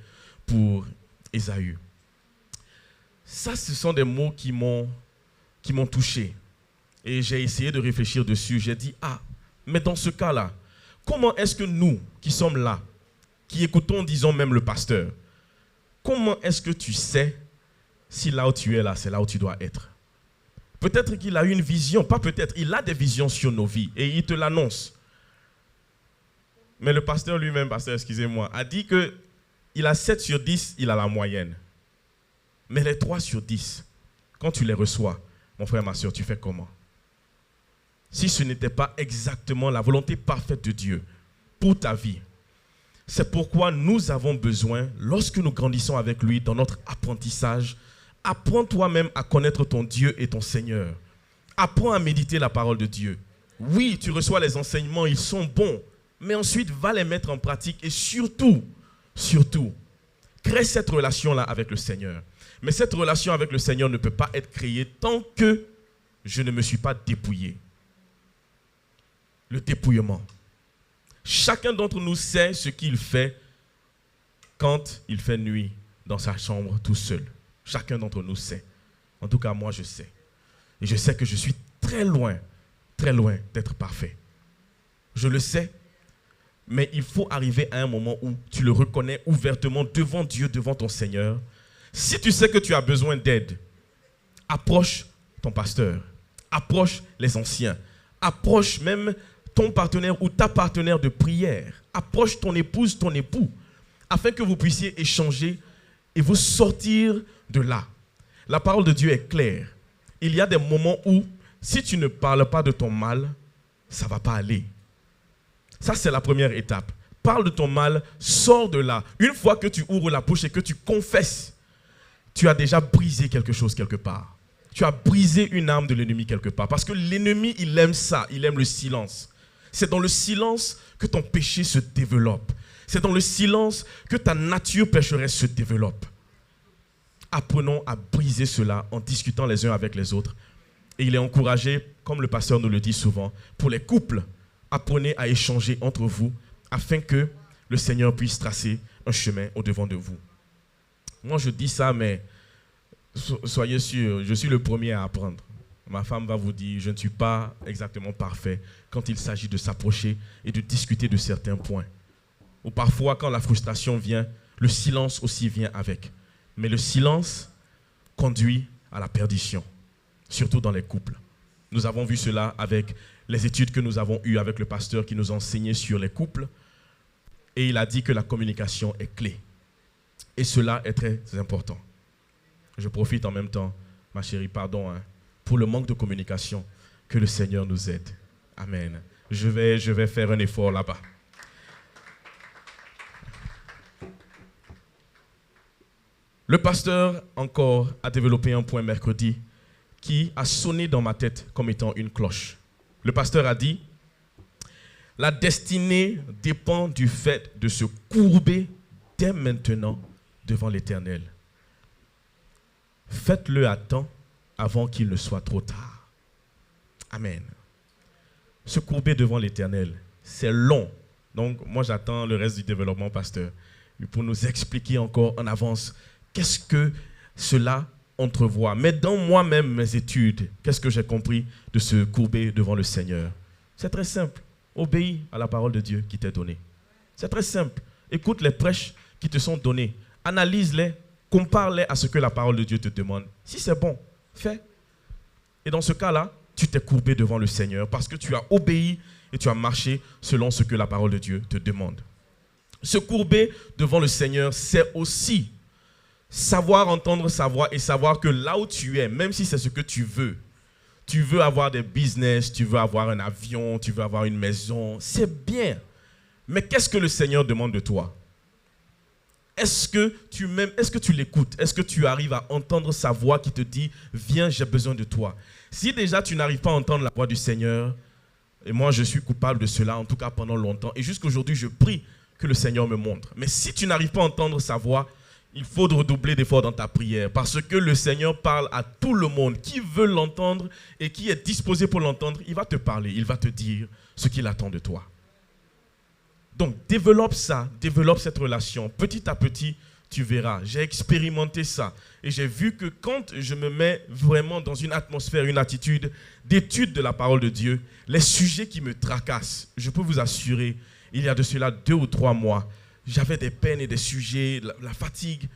pour Ésaü. Ça, ce sont des mots qui m'ont touché. Et j'ai essayé de réfléchir dessus. J'ai dit, mais dans ce cas-là, comment est-ce que nous, qui sommes là, qui écoutons, disons même le pasteur, comment est-ce que tu sais si là où tu es là, c'est là où tu dois être? Peut-être qu'il a une vision, pas peut-être, il a des visions sur nos vies et il te l'annonce. Mais le pasteur lui-même, excusez-moi, a dit qu'il a 7 sur 10, il a la moyenne. Mais les 3 sur 10, quand tu les reçois, mon frère, ma soeur, tu fais comment? Si ce n'était pas exactement la volonté parfaite de Dieu pour ta vie. C'est pourquoi nous avons besoin, lorsque nous grandissons avec lui dans notre apprentissage, apprends toi-même à connaître ton Dieu et ton Seigneur. Apprends à méditer la parole de Dieu. Oui, tu reçois les enseignements, ils sont bons, mais ensuite va les mettre en pratique et surtout, crée cette relation-là avec le Seigneur. Mais cette relation avec le Seigneur ne peut pas être créée tant que je ne me suis pas dépouillé. Le dépouillement. Chacun d'entre nous sait ce qu'il fait quand il fait nuit dans sa chambre tout seul. Chacun d'entre nous sait. En tout cas, moi, je sais. Et je sais que je suis très loin d'être parfait. Je le sais. Mais il faut arriver à un moment où tu le reconnais ouvertement devant Dieu, devant ton Seigneur. Si tu sais que tu as besoin d'aide, approche ton pasteur, approche les anciens, approche même ton partenaire ou ta partenaire de prière, approche ton épouse, ton époux, afin que vous puissiez échanger et vous sortir de là. La parole de Dieu est claire. Il y a des moments où, si tu ne parles pas de ton mal, ça ne va pas aller. Ça, c'est la première étape. Parle de ton mal, sors de là. Une fois que tu ouvres la bouche et que tu confesses, tu as déjà brisé quelque chose quelque part. Tu as brisé une arme de l'ennemi quelque part. Parce que l'ennemi, il aime ça, il aime le silence. C'est dans le silence que ton péché se développe. C'est dans le silence que ta nature pécheresse se développe. Apprenons à briser cela en discutant les uns avec les autres. Et il est encouragé, comme le pasteur nous le dit souvent, pour les couples, apprenez à échanger entre vous afin que le Seigneur puisse tracer un chemin au-devant de vous. Moi, je dis ça, mais soyez sûrs, je suis le premier à apprendre. Ma femme va vous dire, je ne suis pas exactement parfait quand il s'agit de s'approcher et de discuter de certains points. Ou parfois, quand la frustration vient, le silence aussi vient avec. Mais le silence conduit à la perdition, surtout dans les couples. Nous avons vu cela avec les études que nous avons eues avec le pasteur qui nous enseignait sur les couples. Et il a dit que la communication est clé. Et cela est très important. Je profite en même temps, ma chérie, pardon, pour le manque de communication, que le Seigneur nous aide. Amen. Je vais faire un effort là-bas. Le pasteur, encore, a développé un point mercredi qui a sonné dans ma tête comme étant une cloche. Le pasteur a dit, la destinée dépend du fait de se courber dès maintenant devant l'Éternel. Faites-le à temps avant qu'il ne soit trop tard. Amen. Se courber devant l'Éternel, c'est long. Donc, moi, j'attends le reste du développement, pasteur, pour nous expliquer encore en avance qu'est-ce que cela entrevoit. Mais dans moi-même, mes études, qu'est-ce que j'ai compris de se courber devant le Seigneur? C'est très simple. Obéis à la parole de Dieu qui t'est donnée. C'est très simple. Écoute les prêches qui te sont donnés. Analyse-les, compare-les à ce que la parole de Dieu te demande. Si c'est bon, fais. Et dans ce cas-là, tu t'es courbé devant le Seigneur parce que tu as obéi et tu as marché selon ce que la parole de Dieu te demande. Se courber devant le Seigneur, c'est aussi savoir entendre sa voix et savoir que là où tu es, même si c'est ce que tu veux avoir des business, tu veux avoir un avion, tu veux avoir une maison, c'est bien. Mais qu'est-ce que le Seigneur demande de toi? Est-ce que tu m'aimes? Est-ce que tu l'écoutes? Est-ce que tu arrives à entendre sa voix qui te dit « Viens, j'ai besoin de toi ». Si déjà tu n'arrives pas à entendre la voix du Seigneur, et moi je suis coupable de cela, en tout cas pendant longtemps, et jusqu'aujourd'hui je prie que le Seigneur me montre. Mais si tu n'arrives pas à entendre sa voix, il faut redoubler d'efforts dans ta prière parce que le Seigneur parle à tout le monde. Qui veut l'entendre et qui est disposé pour l'entendre, il va te parler, il va te dire ce qu'il attend de toi. Donc, développe ça, développe cette relation. Petit à petit, tu verras. J'ai expérimenté ça et j'ai vu que quand je me mets vraiment dans une atmosphère, une attitude d'étude de la parole de Dieu, les sujets qui me tracassent, je peux vous assurer, il y a de cela 2 ou 3 mois, j'avais des peines et des sujets, la fatigue.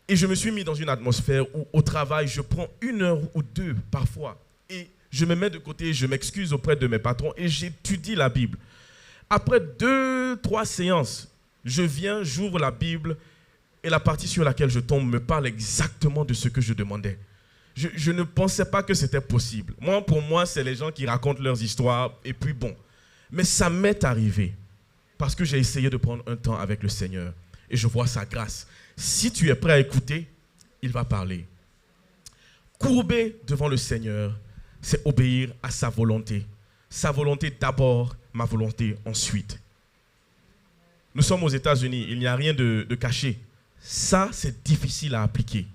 Et je me suis mis dans une atmosphère où au travail, je prends 1 heure ou 2 parfois. Et je me mets de côté, je m'excuse auprès de mes patrons et j'étudie la Bible. Après 2-3 séances, je viens, j'ouvre la Bible et la partie sur laquelle je tombe me parle exactement de ce que je demandais. Je ne pensais pas que c'était possible. Pour moi, c'est les gens qui racontent leurs histoires et puis bon. Mais ça m'est arrivé. Parce que j'ai essayé de prendre un temps avec le Seigneur. Et je vois sa grâce. Si tu es prêt à écouter, il va parler. Courber devant le Seigneur, c'est obéir à sa volonté. Sa volonté d'abord, ma volonté ensuite. Nous sommes aux États-Unis, il n'y a rien de caché. Ça, c'est difficile à appliquer.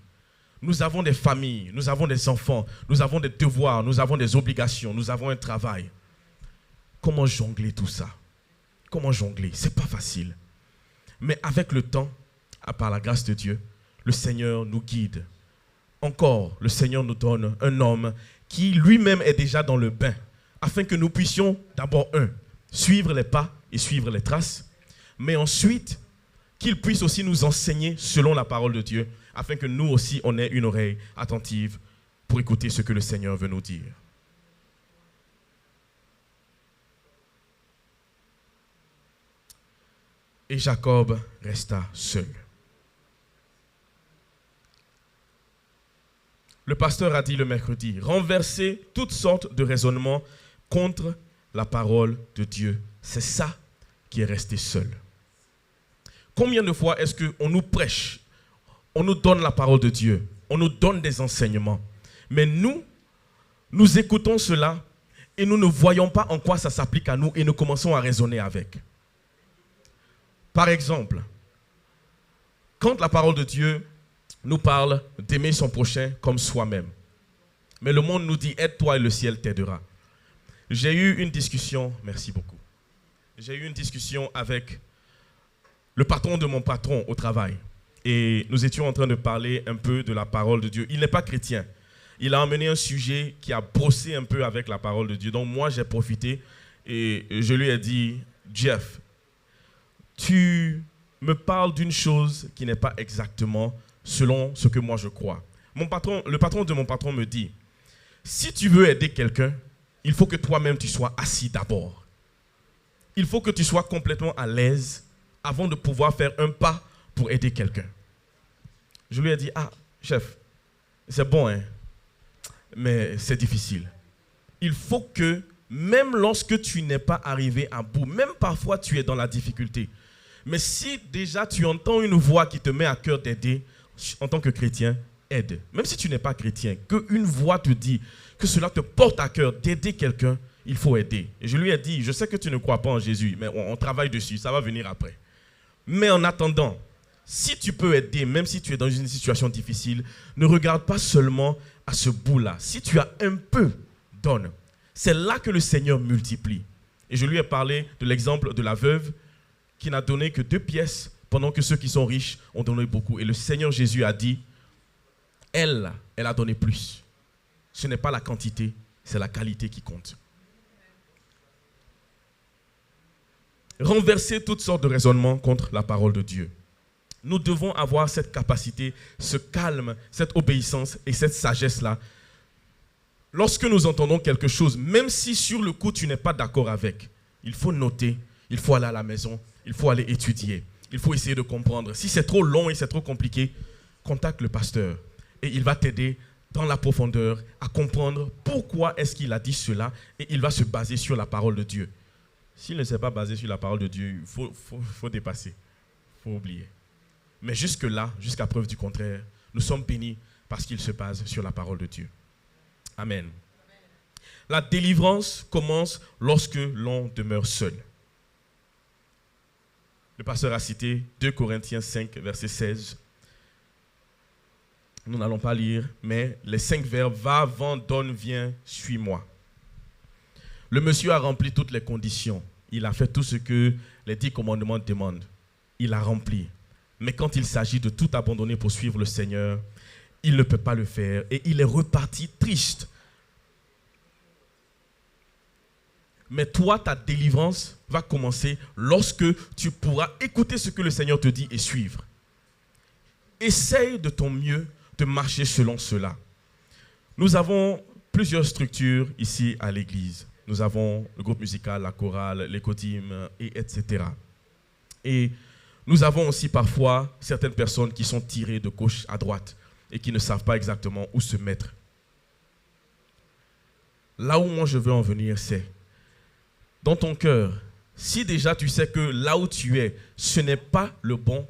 Nous avons des familles, nous avons des enfants, nous avons des devoirs, nous avons des obligations, nous avons un travail. Comment jongler tout ça? Comment jongler? C'est pas facile. Mais avec le temps, par la grâce de Dieu, le Seigneur nous guide. Encore, le Seigneur nous donne un homme qui lui-même est déjà dans le bain, afin que nous puissions d'abord, suivre les pas et suivre les traces, mais ensuite, qu'il puisse aussi nous enseigner selon la parole de Dieu, afin que nous aussi, on ait une oreille attentive pour écouter ce que le Seigneur veut nous dire. Et Jacob resta seul. Le pasteur a dit le mercredi, renverser toutes sortes de raisonnements contre la parole de Dieu. C'est ça qui est resté seul. Combien de fois est-ce qu'on nous prêche, on nous donne la parole de Dieu, on nous donne des enseignements, mais nous écoutons cela et nous ne voyons pas en quoi ça s'applique à nous et nous commençons à raisonner avec. Par exemple, quand la parole de Dieu nous parle d'aimer son prochain comme soi-même, mais le monde nous dit « aide-toi et le ciel t'aidera ». J'ai eu une discussion, merci beaucoup, j'ai eu une discussion avec le patron de mon patron au travail et nous étions en train de parler un peu de la parole de Dieu. Il n'est pas chrétien, il a emmené un sujet qui a brossé un peu avec la parole de Dieu. Donc moi j'ai profité et je lui ai dit « Jeff, tu me parles d'une chose qui n'est pas exactement selon ce que moi je crois. » Le patron de mon patron me dit, si tu veux aider quelqu'un, il faut que toi-même tu sois assis d'abord. Il faut que tu sois complètement à l'aise avant de pouvoir faire un pas pour aider quelqu'un. Je lui ai dit, chef, c'est bon, hein, mais c'est difficile. Il faut que, même lorsque tu n'es pas arrivé à bout, même parfois tu es dans la difficulté, mais si déjà tu entends une voix qui te met à cœur d'aider, en tant que chrétien, aide. Même si tu n'es pas chrétien, qu'une voix te dit que cela te porte à cœur d'aider quelqu'un, il faut aider. Et je lui ai dit, je sais que tu ne crois pas en Jésus, mais on travaille dessus, ça va venir après. Mais en attendant, si tu peux aider, même si tu es dans une situation difficile, ne regarde pas seulement à ce bout-là. Si tu as un peu, donne. C'est là que le Seigneur multiplie. Et je lui ai parlé de l'exemple de la veuve qui n'a donné que 2 pièces pendant que ceux qui sont riches ont donné beaucoup. Et le Seigneur Jésus a dit, elle a donné plus. Ce n'est pas la quantité, c'est la qualité qui compte. Renverser toutes sortes de raisonnements contre la parole de Dieu. Nous devons avoir cette capacité, ce calme, cette obéissance et cette sagesse-là. Lorsque nous entendons quelque chose, même si sur le coup tu n'es pas d'accord avec, il faut noter, il faut aller à la maison, il faut aller étudier, il faut essayer de comprendre. Si c'est trop long et c'est trop compliqué, contacte le pasteur et il va t'aider dans la profondeur à comprendre pourquoi est-ce qu'il a dit cela et il va se baser sur la parole de Dieu. S'il ne s'est pas basé sur la parole de Dieu, il faut dépasser, il faut oublier. Mais jusque-là, jusqu'à preuve du contraire, nous sommes bénis parce qu'il se base sur la parole de Dieu. Amen. La délivrance commence lorsque l'on demeure seul. Le pasteur a cité 2 Corinthiens 5, verset 16. Nous n'allons pas lire, mais les 5 verbes, va, vends, donne, viens, suis-moi. Le monsieur a rempli toutes les conditions. Il a fait tout ce que les 10 commandements demandent. Il a rempli. Mais quand il s'agit de tout abandonner pour suivre le Seigneur, il ne peut pas le faire et il est reparti triste. Mais toi, ta délivrance va commencer lorsque tu pourras écouter ce que le Seigneur te dit et suivre. Essaye de ton mieux de marcher selon cela. Nous avons plusieurs structures ici à l'église. Nous avons le groupe musical, la chorale, les codymes, etc. Et nous avons aussi parfois certaines personnes qui sont tirées de gauche à droite et qui ne savent pas exactement où se mettre. Là où moi je veux en venir, c'est dans ton cœur, si déjà tu sais que là où tu es, ce n'est pas le bon,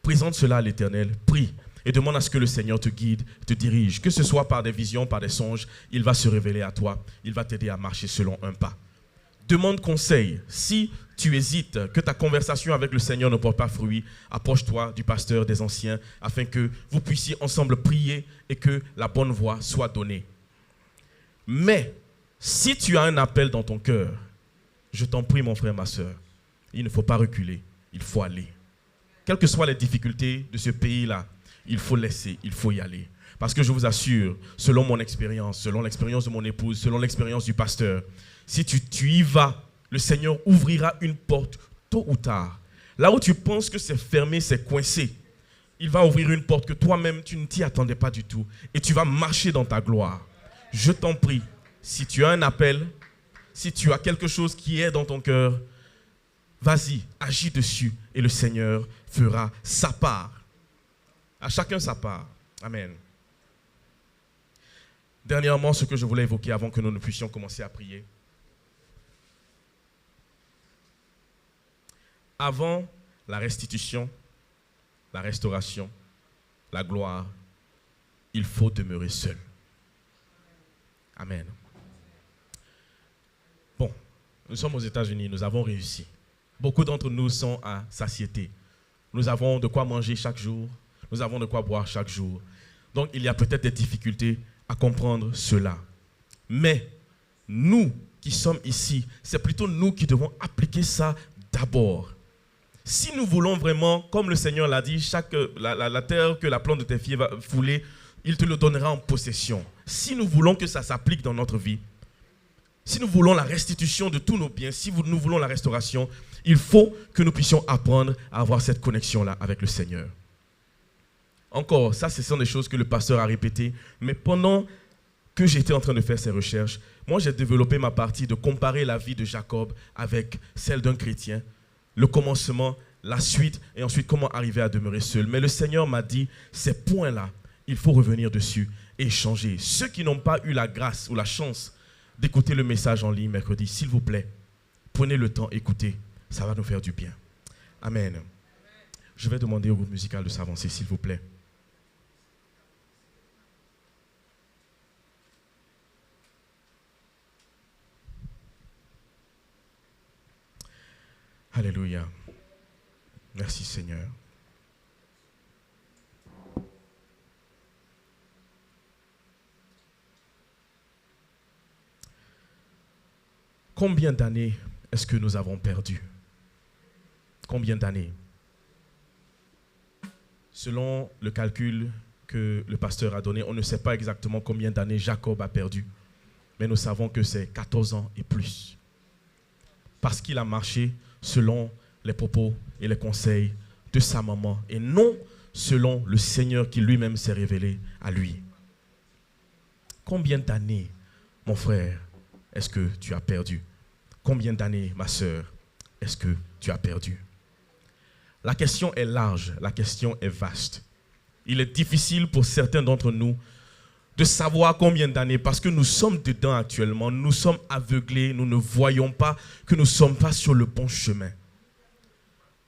présente cela à l'Éternel, prie et demande à ce que le Seigneur te guide, te dirige. Que ce soit par des visions, par des songes, il va se révéler à toi, il va t'aider à marcher selon un pas. Demande conseil. Si tu hésites, que ta conversation avec le Seigneur ne porte pas fruit, approche-toi du pasteur, des anciens, afin que vous puissiez ensemble prier et que la bonne voie soit donnée. Mais, si tu as un appel dans ton cœur, je t'en prie mon frère, ma soeur, il ne faut pas reculer, il faut aller. Quelles que soient les difficultés de ce pays-là, il faut laisser, il faut y aller. Parce que je vous assure, selon mon expérience, selon l'expérience de mon épouse, selon l'expérience du pasteur, si tu y vas, le Seigneur ouvrira une porte tôt ou tard. Là où tu penses que c'est fermé, c'est coincé, il va ouvrir une porte que toi-même, tu ne t'y attendais pas du tout. Et tu vas marcher dans ta gloire. Je t'en prie, si tu as un appel, si tu as quelque chose qui est dans ton cœur, vas-y, agis dessus et le Seigneur fera sa part. À chacun sa part. Amen. Dernièrement, ce que je voulais évoquer avant que nous ne puissions commencer à prier. Avant la restitution, la restauration, la gloire, il faut demeurer seul. Amen. Bon, nous sommes aux États-Unis, nous avons réussi. Beaucoup d'entre nous sont à satiété. Nous avons de quoi manger chaque jour, nous avons de quoi boire chaque jour. Donc, il y a peut-être des difficultés à comprendre cela. Mais nous qui sommes ici, c'est plutôt nous qui devons appliquer ça d'abord. Si nous voulons vraiment, comme le Seigneur l'a dit, la terre que la plante de tes pieds va fouler, il te le donnera en possession. Si nous voulons que ça s'applique dans notre vie, si nous voulons la restitution de tous nos biens, si nous voulons la restauration, il faut que nous puissions apprendre à avoir cette connexion-là avec le Seigneur. Encore, ça, ce sont des choses que le pasteur a répétées, mais pendant que j'étais en train de faire ces recherches, moi, j'ai développé ma partie de comparer la vie de Jacob avec celle d'un chrétien, le commencement, la suite, et ensuite comment arriver à demeurer seul. Mais le Seigneur m'a dit, ces points-là, il faut revenir dessus et échanger. Ceux qui n'ont pas eu la grâce ou la chance d'écouter le message en ligne mercredi, s'il vous plaît, prenez le temps, écoutez, ça va nous faire du bien. Amen. Je vais demander au groupe musical de s'avancer, s'il vous plaît. Alléluia. Merci Seigneur. Combien d'années est-ce que nous avons perdu? Combien d'années? Selon le calcul que le pasteur a donné, on ne sait pas exactement combien d'années Jacob a perdu. Mais nous savons que c'est 14 ans et plus. Parce qu'il a marché selon les propos et les conseils de sa maman et non selon le Seigneur qui lui-même s'est révélé à lui. Combien d'années, mon frère, est-ce que tu as perdu? Combien d'années, ma sœur, est-ce que tu as perdu? La question est large, la question est vaste. Il est difficile pour certains d'entre nous de savoir combien d'années, parce que nous sommes dedans actuellement, nous sommes aveuglés, nous ne voyons pas que nous ne sommes pas sur le bon chemin.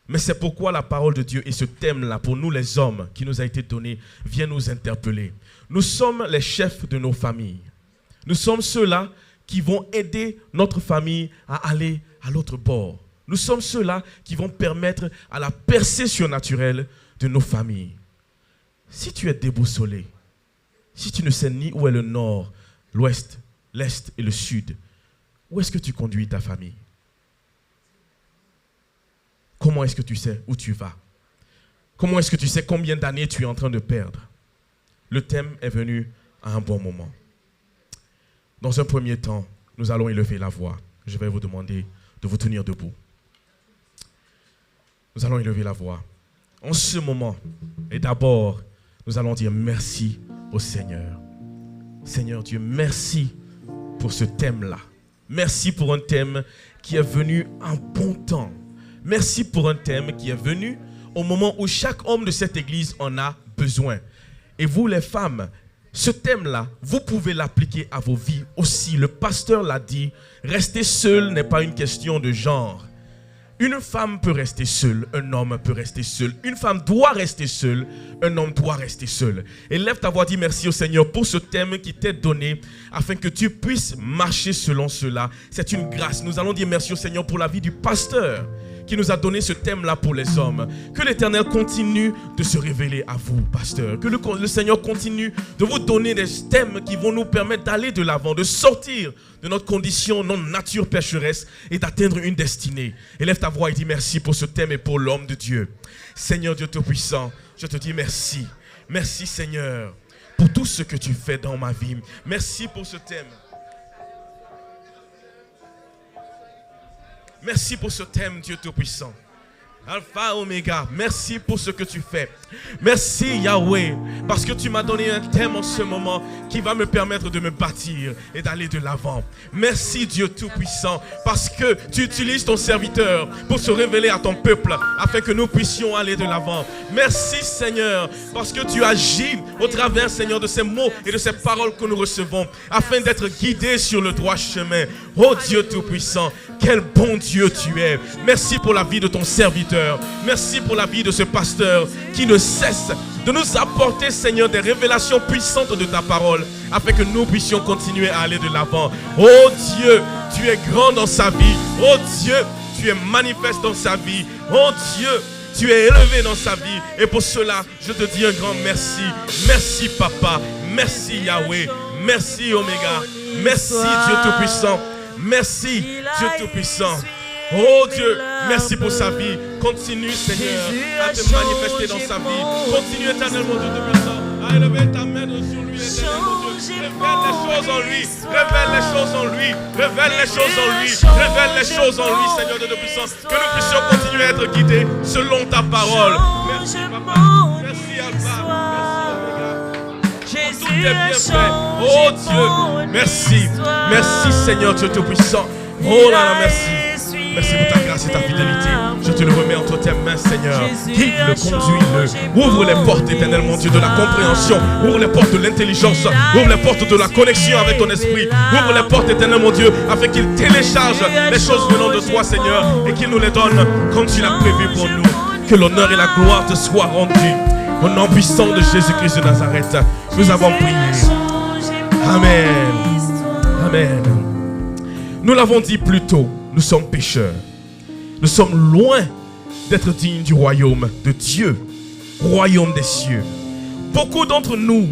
Mais c'est pourquoi la parole de Dieu et ce thème-là, pour nous les hommes, qui nous a été donné, vient nous interpeller. Nous sommes les chefs de nos familles. Nous sommes ceux-là qui vont aider notre famille à aller à l'autre bord. Nous sommes ceux-là qui vont permettre à la percée surnaturelle de nos familles. Si tu es déboussolé, si tu ne sais ni où est le nord, l'ouest, l'est et le sud, où est-ce que tu conduis ta famille? Comment est-ce que tu sais où tu vas? Comment est-ce que tu sais combien d'années tu es en train de perdre? Le thème est venu à un bon moment. Dans un premier temps, nous allons élever la voix. Je vais vous demander de vous tenir debout. Nous allons élever la voix. En ce moment, et d'abord, nous allons dire merci au Seigneur. Seigneur Dieu, merci pour ce thème-là. Merci pour un thème qui est venu en bon temps. Merci pour un thème qui est venu au moment où chaque homme de cette église en a besoin. Et vous les femmes, ce thème-là, vous pouvez l'appliquer à vos vies aussi. Le pasteur l'a dit, rester seul n'est pas une question de genre. Une femme peut rester seule, un homme peut rester seul. Une femme doit rester seule, un homme doit rester seul. Et lève ta voix, dis merci au Seigneur pour ce thème qui t'est donné afin que tu puisses marcher selon cela. C'est une grâce. Nous allons dire merci au Seigneur pour la vie du pasteur qui nous a donné ce thème-là pour les hommes. Que l'Éternel continue de se révéler à vous, pasteur. Que le Seigneur continue de vous donner des thèmes qui vont nous permettre d'aller de l'avant, de sortir de notre condition, notre nature pécheresse et d'atteindre une destinée. Élève ta voix et dis merci pour ce thème et pour l'homme de Dieu. Seigneur Dieu Tout-Puissant, je te dis merci. Merci Seigneur pour tout ce que tu fais dans ma vie. Merci pour ce thème. Merci pour ce thème, Dieu Tout-Puissant. Alpha, Oméga, merci pour ce que tu fais. Merci Yahweh, parce que tu m'as donné un thème en ce moment qui va me permettre de me bâtir et d'aller de l'avant. Merci Dieu Tout-Puissant, parce que tu utilises ton serviteur pour se révéler à ton peuple, afin que nous puissions aller de l'avant. Merci Seigneur, parce que tu agis au travers, Seigneur, de ces mots et de ces paroles que nous recevons, afin d'être guidés sur le droit chemin. Oh Dieu Tout-Puissant, quel bon Dieu tu es. Merci pour la vie de ton serviteur. Merci pour la vie de ce pasteur qui ne cesse de nous apporter, Seigneur, des révélations puissantes de ta parole afin que nous puissions continuer à aller de l'avant. Oh Dieu, tu es grand dans sa vie. Oh Dieu, tu es manifeste dans sa vie. Oh Dieu, tu es élevé dans sa vie. Et pour cela, je te dis un grand merci. Merci Papa. Merci Yahweh. Merci Oméga. Merci Dieu Tout-Puissant. Merci Dieu Tout-Puissant. Oh Dieu, merci pour sa vie. Continue, Seigneur, à te manifester dans sa vie. Continue éternellement, Dieu Tout-Puissant, à élever ta main sur lui, éternellement, Dieu. Révèle les choses en lui. Révèle les choses en lui. Révèle les choses en lui. Révèle les choses en lui, Seigneur Dieu Tout-Puissant. Que nous puissions continuer à être guidés selon ta parole. Merci, Papa. Merci, Alpha. Merci, Oméga. Tout est bien fait. Oh Dieu, merci. Merci, Seigneur Dieu Tout-Puissant. Oh là là, merci. Merci pour ta grâce et ta fidélité. Je te le remets entre tes mains, Seigneur. Guide-le, conduis-le. Ouvre les portes, éternel, mon Dieu, de la compréhension. Ouvre les portes de l'intelligence. Ouvre les portes de la connexion avec ton esprit. Ouvre les portes, éternel, mon Dieu, afin qu'il télécharge les choses venant de toi, Seigneur, et qu'il nous les donne comme tu l'as prévu pour nous. Que l'honneur et la gloire te soient rendus. Au nom puissant de Jésus-Christ de Nazareth, nous avons prié. Amen. Amen. Nous l'avons dit plus tôt, nous sommes pécheurs. Nous sommes loin d'être dignes du royaume de Dieu, royaume des cieux. Beaucoup d'entre nous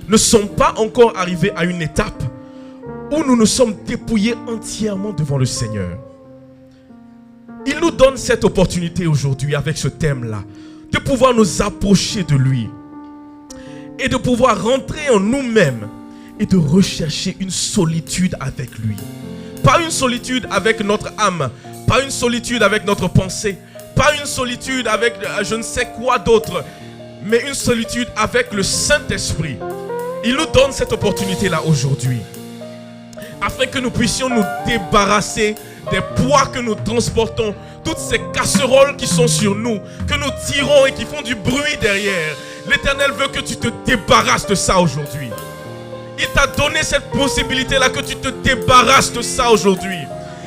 ne sont pas encore arrivés à une étape où nous nous sommes dépouillés entièrement devant le Seigneur. Il nous donne cette opportunité aujourd'hui avec ce thème-là, de pouvoir nous approcher de lui et de pouvoir rentrer en nous-mêmes et de rechercher une solitude avec lui. Pas une solitude avec notre âme, pas une solitude avec notre pensée, pas une solitude avec je ne sais quoi d'autre, mais une solitude avec le Saint-Esprit. Il nous donne cette opportunité-là aujourd'hui, afin que nous puissions nous débarrasser des poids que nous transportons, toutes ces casseroles qui sont sur nous, que nous tirons et qui font du bruit derrière. L'Éternel veut que tu te débarrasses de ça aujourd'hui. Il t'a donné cette possibilité-là, que tu te débarrasses de ça aujourd'hui.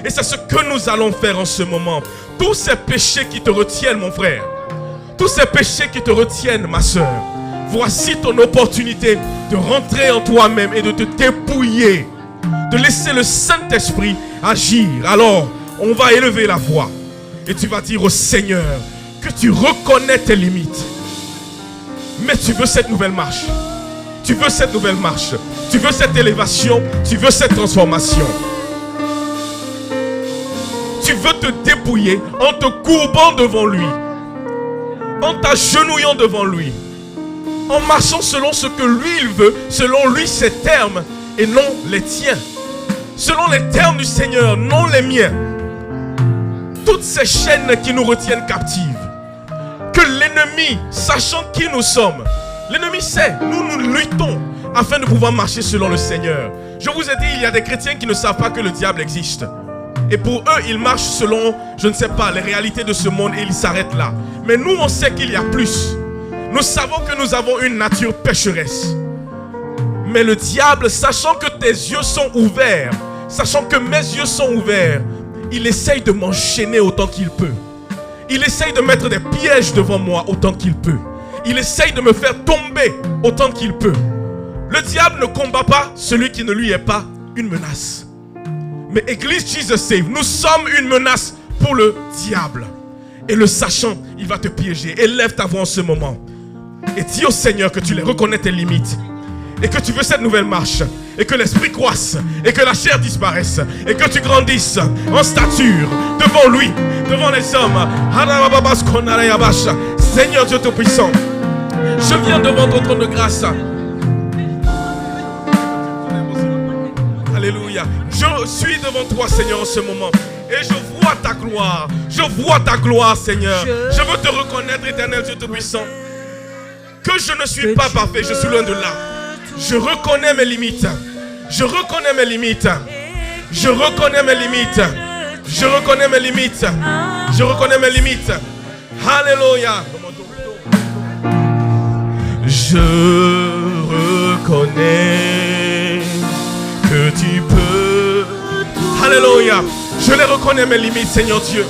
Et c'est ce que nous allons faire en ce moment. Tous ces péchés qui te retiennent, mon frère, tous ces péchés qui te retiennent, ma soeur, voici ton opportunité de rentrer en toi-même et de te dépouiller, de laisser le Saint-Esprit agir. Alors, on va élever la voix et tu vas dire au Seigneur que tu reconnais tes limites. Mais tu veux cette nouvelle marche. Tu veux cette nouvelle marche. Tu veux cette élévation. Tu veux cette transformation. Tu veux te dépouiller en te courbant devant lui, en t'agenouillant devant lui, en marchant selon ce que lui il veut, selon lui ses termes et non les tiens, selon les termes du Seigneur, non les miens. Toutes ces chaînes qui nous retiennent captives, que l'ennemi, sachant qui nous sommes, l'ennemi sait, nous luttons afin de pouvoir marcher selon le Seigneur. Je vous ai dit, il y a des chrétiens qui ne savent pas que le diable existe. Et pour eux, ils marchent selon, je ne sais pas, les réalités de ce monde et ils s'arrêtent là. Mais nous, on sait qu'il y a plus. Nous savons que nous avons une nature pécheresse. Mais le diable, sachant que tes yeux sont ouverts, sachant que mes yeux sont ouverts, il essaye de m'enchaîner autant qu'il peut. Il essaye de mettre des pièges devant moi autant qu'il peut. Il essaye de me faire tomber autant qu'il peut. Le diable ne combat pas celui qui ne lui est pas une menace. Mais Église Jesus Save, nous sommes une menace pour le diable. Et le sachant, il va te piéger. Élève ta voix en ce moment. Et dis au Seigneur que tu les reconnais tes limites. Et que tu veux cette nouvelle marche. Et que l'esprit croisse. Et que la chair disparaisse. Et que tu grandisses en stature devant lui, devant les hommes. Seigneur Dieu Tout-Puissant, je viens devant ton trône de grâce. Alléluia. Je suis devant toi, Seigneur, en ce moment. Et je vois ta gloire. Je vois ta gloire, Seigneur. Je veux te reconnaître, Éternel Dieu Tout-Puissant, que je ne suis pas parfait. Je suis loin de là. Je reconnais mes limites. Je reconnais mes limites. Je reconnais mes limites. Je reconnais mes limites. Je reconnais mes limites. Alléluia. Je reconnais que tu peux. Alléluia. Je les reconnais mes limites, Seigneur Dieu.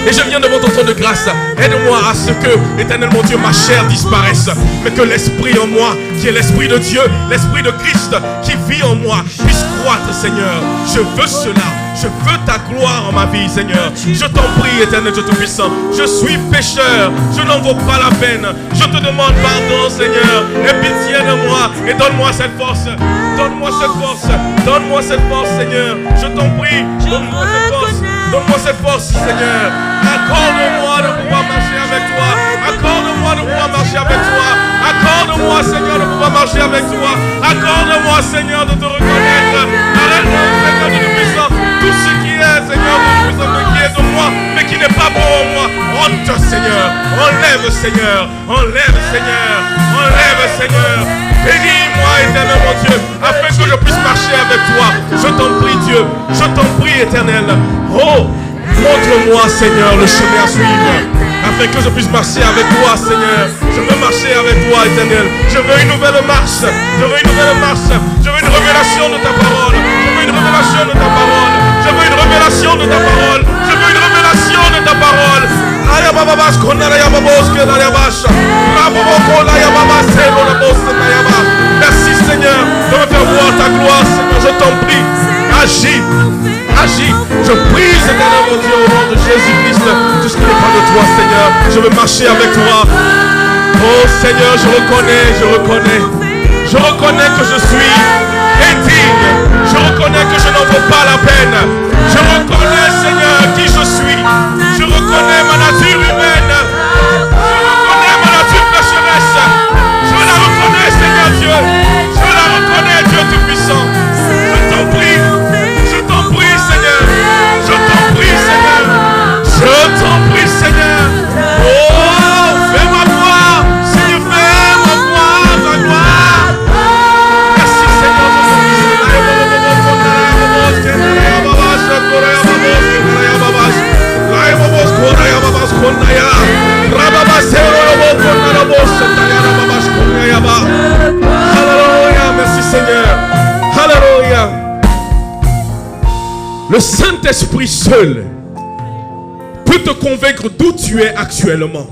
Et je viens devant ton trône de grâce. Aide-moi à ce que, Éternel mon Dieu, ma chair disparaisse. Mais que l'esprit en moi, qui est l'esprit de Dieu, l'esprit de Christ, qui vit en moi, puisse croître, Seigneur. Je veux cela. Je veux ta gloire en ma vie, Seigneur. Je t'en prie, Éternel Dieu Tout-Puissant. Je suis pécheur. Je n'en vaux pas la peine. Je te demande pardon, Seigneur. Aie pitié de moi. Et donne-moi cette force. Donne-moi cette force. Donne-moi cette force, Seigneur. Je t'en prie. Donne-moi cette force. Donne-moi cette force, Seigneur. Accorde-moi de pouvoir marcher avec toi. Accorde-moi de pouvoir marcher avec toi. Accorde-moi, Seigneur, de pouvoir marcher avec toi. Accorde-moi, Seigneur, de te reconnaître. Arrête-moi, Seigneur, de te puissant. Tout ce qui est, Seigneur, de puissant, qui est de moi, mais qui n'est pas bon en moi. Ôte, Seigneur. Enlève, Seigneur. Enlève, Seigneur. Enlève, Seigneur. Bénis-moi, Éternel, mon Dieu, afin que je puisse marcher avec toi. Je t'en prie, Dieu. Je t'en prie, Éternel. Oh, montre-moi, Seigneur, le chemin à suivre, afin que je puisse marcher avec toi, Seigneur. Je veux marcher avec toi, Éternel. Je veux une nouvelle marche. Je veux une nouvelle marche. Je veux une révélation de ta parole. Je veux une révélation de ta parole. Je veux une révélation de ta parole. Je veux une révélation de ta parole. Merci, Seigneur, de me faire voir ta gloire, Seigneur. Je t'en prie. Agis. Agis. Je prie, Seigneur, mon Dieu, au nom de Jésus-Christ. je veux marcher avec toi. Oh Seigneur, je reconnais que je suis indigne. Je reconnais que je n'en vaux pas la peine. Je reconnais, Seigneur, qui je suis. Je reconnais ma nature humaine. Je reconnais ma nature pécheresse. Je la reconnais, Seigneur Dieu. Je la reconnais, Dieu Tout-Puissant. Je t'en prie, Seigneur. Je t'en prie, Seigneur. Je t'en prie, Seigneur. Oh, fais-moi voir. Seigneur, fais-moi voir ta gloire. Merci, Seigneur. Alléluia, merci Seigneur. Alléluia. Le Saint-Esprit seul peut te convaincre d'où tu es actuellement.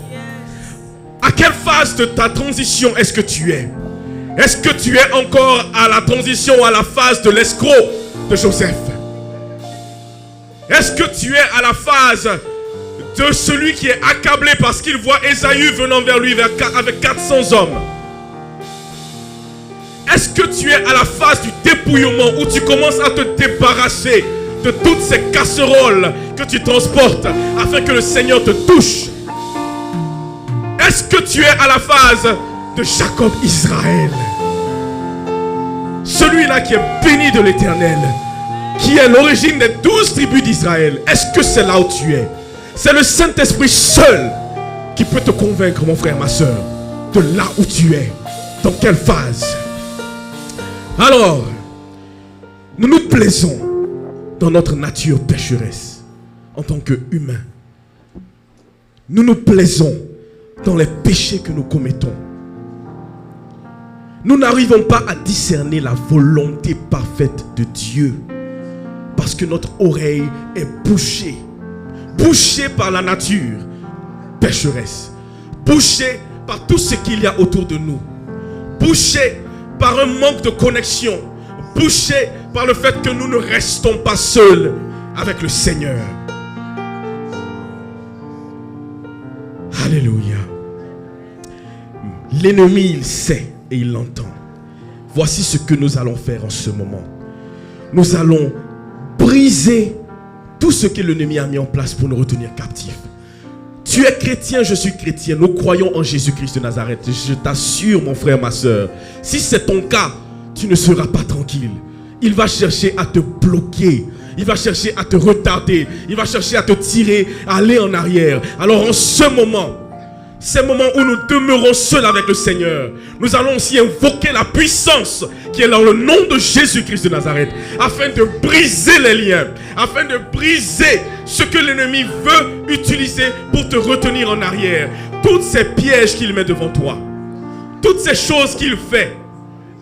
À quelle phase de ta transition est-ce que tu es? Est-ce que tu es encore à la transition ou à la phase de l'escroc de Joseph? Est-ce que tu es à la phase de celui qui est accablé parce qu'il voit Ésaü venant vers lui avec 400 hommes? Est-ce que tu es à la phase du dépouillement où tu commences à te débarrasser de toutes ces casseroles que tu transportes afin que le Seigneur te touche? Est-ce que tu es à la phase de Jacob Israël? Celui-là qui est béni de l'Éternel, qui est l'origine des 12 tribus d'Israël. Est-ce que c'est là où tu es? C'est le Saint-Esprit seul qui peut te convaincre, mon frère, ma soeur, de là où tu es. Dans quelle phase? Alors, nous nous plaisons dans notre nature pécheresse en tant qu'humains. Nous nous plaisons dans les péchés que nous commettons. Nous n'arrivons pas à discerner la volonté parfaite de Dieu parce que notre oreille est bouchée par la nature pécheresse, bouchée par tout ce qu'il y a autour de nous, bouchée par un manque de connexion, bouchée par le fait que nous ne restons pas seuls avec le Seigneur. Alléluia. L'ennemi, il sait et il l'entend. Voici ce que nous allons faire en ce moment. Nous allons briser tout ce que l'ennemi a mis en place pour nous retenir captifs. Tu es chrétien, je suis chrétien. Nous croyons en Jésus-Christ de Nazareth. Je t'assure, mon frère, ma soeur, si c'est ton cas, tu ne seras pas tranquille. Il va chercher à te bloquer. Il va chercher à te retarder. Il va chercher à te tirer, à aller en arrière. Alors en ce moment, ces moments où nous demeurons seuls avec le Seigneur, nous allons aussi invoquer la puissance qui est dans le nom de Jésus-Christ de Nazareth, afin de briser les liens, afin de briser ce que l'ennemi veut utiliser pour te retenir en arrière. Toutes ces pièges qu'il met devant toi, toutes ces choses qu'il fait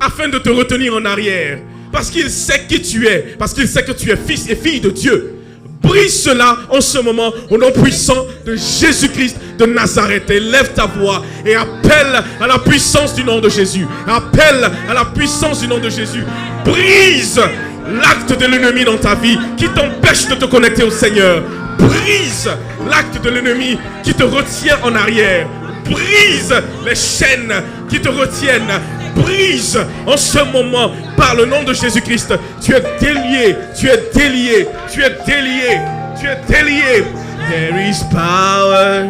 afin de te retenir en arrière, parce qu'il sait qui tu es, parce qu'il sait que tu es fils et fille de Dieu. Brise cela en ce moment au nom puissant de Jésus-Christ de Nazareth. Et lève ta voix et appelle à la puissance du nom de Jésus. Appelle à la puissance du nom de Jésus. Brise l'acte de l'ennemi dans ta vie qui t'empêche de te connecter au Seigneur. Brise l'acte de l'ennemi qui te retient en arrière. Brise les chaînes qui te retiennent. Brise en ce moment par le nom de Jésus-Christ. Tu es délié, tu es délié, tu es délié, tu es délié. There is power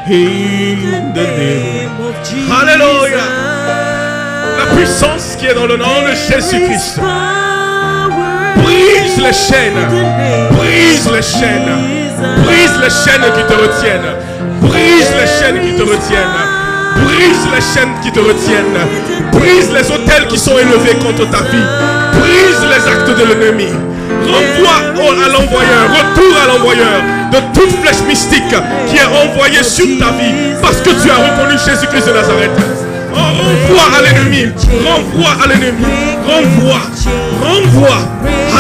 in the name of Jesus. Alléluia. La puissance qui est dans le nom de Jésus-Christ. Brise les chaînes, brise les chaînes, brise les chaînes qui te retiennent, brise les chaînes qui te retiennent. Brise les chaînes qui te retiennent. Brise les autels qui sont élevés contre ta vie. Brise les actes de l'ennemi. Renvoie à l'envoyeur, retour à l'envoyeur de toute flèche mystique qui est envoyée sur ta vie parce que tu as reconnu Jésus-Christ de Nazareth. Renvoie à l'ennemi. Renvoie à l'ennemi. Renvoie. Renvoie.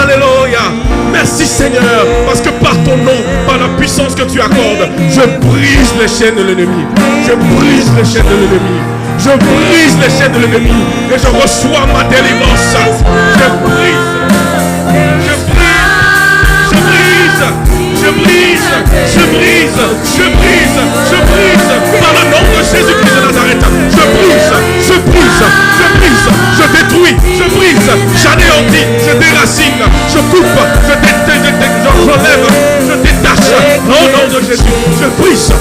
Alléluia. Merci Seigneur, parce que par ton nom, par la puissance que tu accordes, je brise les chaînes de l'ennemi. Je brise les chaînes de l'ennemi. Je brise les chaînes de l'ennemi. Et je reçois ma délivrance. Je brise. Je brise. Je brise. Je brise. Je brise. Je brise. Je brise. je déracine, je coupe, j'enlève, je détache. Au nom de Jésus, je brise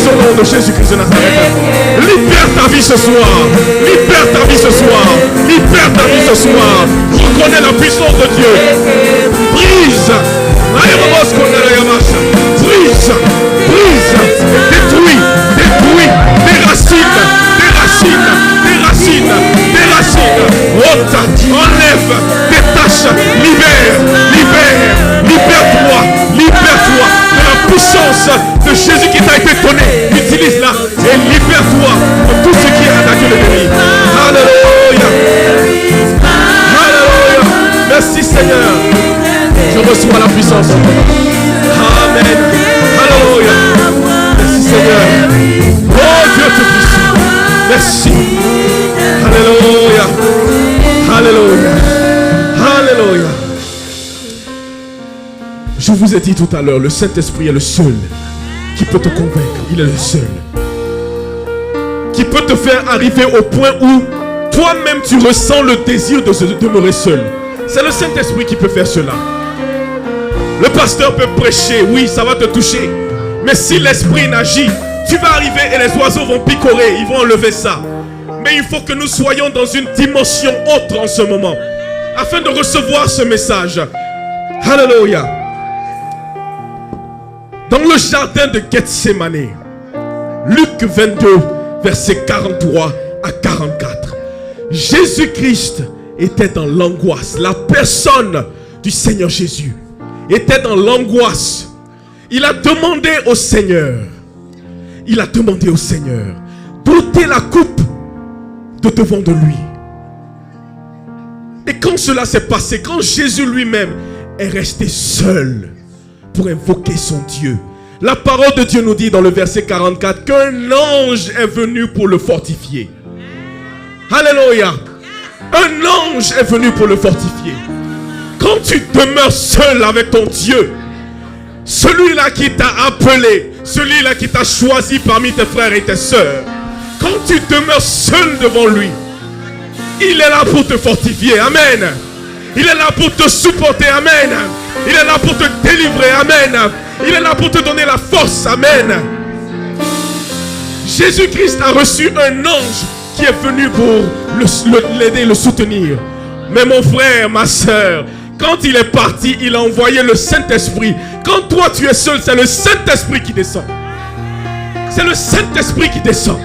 au nom de Jésus-Christ de Nazareth. Libère ta vie ce soir, libère ta vie ce soir, libère ta vie ce soir. Reconnais la puissance de Dieu. Brise, brise, détruis, déracine, ôte, enlève, détache, libère-toi de la puissance de Jésus qui t'a été donné. Utilise-la et libère-toi de tout ce qui est attaqué le ennemi. Alléluia. Alléluia. Merci Seigneur. Je reçois la puissance. Amen. Alléluia. Merci Seigneur. Oh Dieu Tout-Puissant. Merci. Alléluia. Alléluia. Alléluia. Je vous ai dit tout à l'heure, le Saint-Esprit est le seul qui peut te convaincre. Il est le seul qui peut te faire arriver au point où toi-même tu ressens le désir de demeurer seul. C'est le Saint-Esprit qui peut faire cela. Le pasteur peut prêcher, oui, ça va te toucher. Mais si l'Esprit n'agit, tu vas arriver et les oiseaux vont picorer, ils vont enlever ça. Mais il faut que nous soyons dans une dimension autre en ce moment, afin de recevoir ce message. Alléluia. Dans le jardin de Gethsémane, Luc 22, versets 43 à 44, Jésus-Christ était dans l'angoisse. La personne du Seigneur Jésus était dans l'angoisse. Il a demandé au Seigneur d'ôter la coupe de devant de lui. Et quand cela s'est passé, quand Jésus lui-même est resté seul pour invoquer son Dieu, la parole de Dieu nous dit dans le verset 44 qu'un ange est venu pour le fortifier. Alléluia. Un ange est venu pour le fortifier. Quand tu demeures seul avec ton Dieu, celui-là qui t'a appelé, celui-là qui t'a choisi parmi tes frères et tes sœurs, quand tu demeures seul devant lui, il est là pour te fortifier. Amen. Il est là pour te supporter. Amen. Il est là pour te délivrer. Amen. Il est là pour te donner la force. Amen. Jésus-Christ a reçu un ange qui est venu pour l'aider, le soutenir. Mais mon frère, ma soeur, quand il est parti, il a envoyé le Saint-Esprit. Quand toi tu es seul, c'est le Saint-Esprit qui descend. C'est le Saint-Esprit qui descend.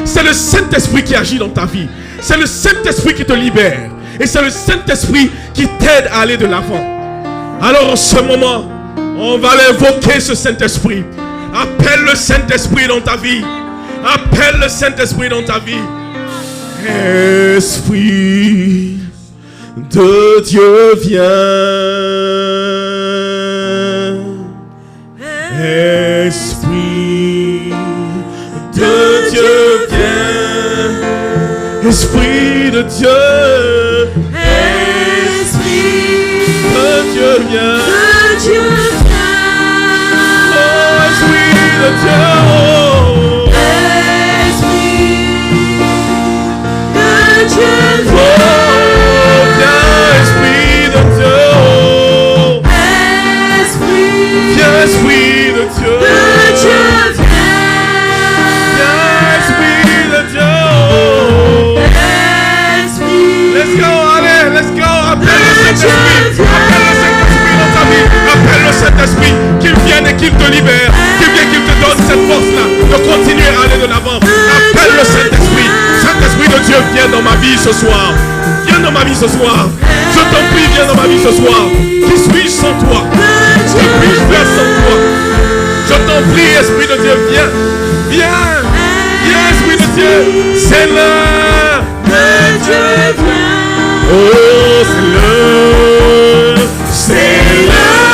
C'est le Saint-Esprit qui agit dans ta vie. C'est le Saint-Esprit qui te libère. Et c'est le Saint-Esprit qui t'aide à aller de l'avant. Alors en ce moment, on va l'invoquer, ce Saint-Esprit. Appelle le Saint-Esprit dans ta vie. Appelle le Saint-Esprit dans ta vie. Esprit de Dieu, viens. Esprit de Dieu, viens. Esprit de Dieu. Esprit de Dieu, viens. Oh, Esprit de Dieu. Saint-Esprit, qu'il vienne et qu'il te libère, qu'il vienne, qu'il te donne cette force-là de continuer à aller de l'avant. Appelle le Saint-Esprit. Saint-Esprit de Dieu, viens dans ma vie ce soir. Viens dans ma vie ce soir. Je t'en prie, viens dans ma vie ce soir. Qui suis-je sans toi? Que puis-je faire sans toi? Je t'en prie, Esprit de Dieu, viens. Viens. Viens, Esprit de Dieu. C'est l'heure de Dieu. Oh, c'est l'heure. C'est l'heure.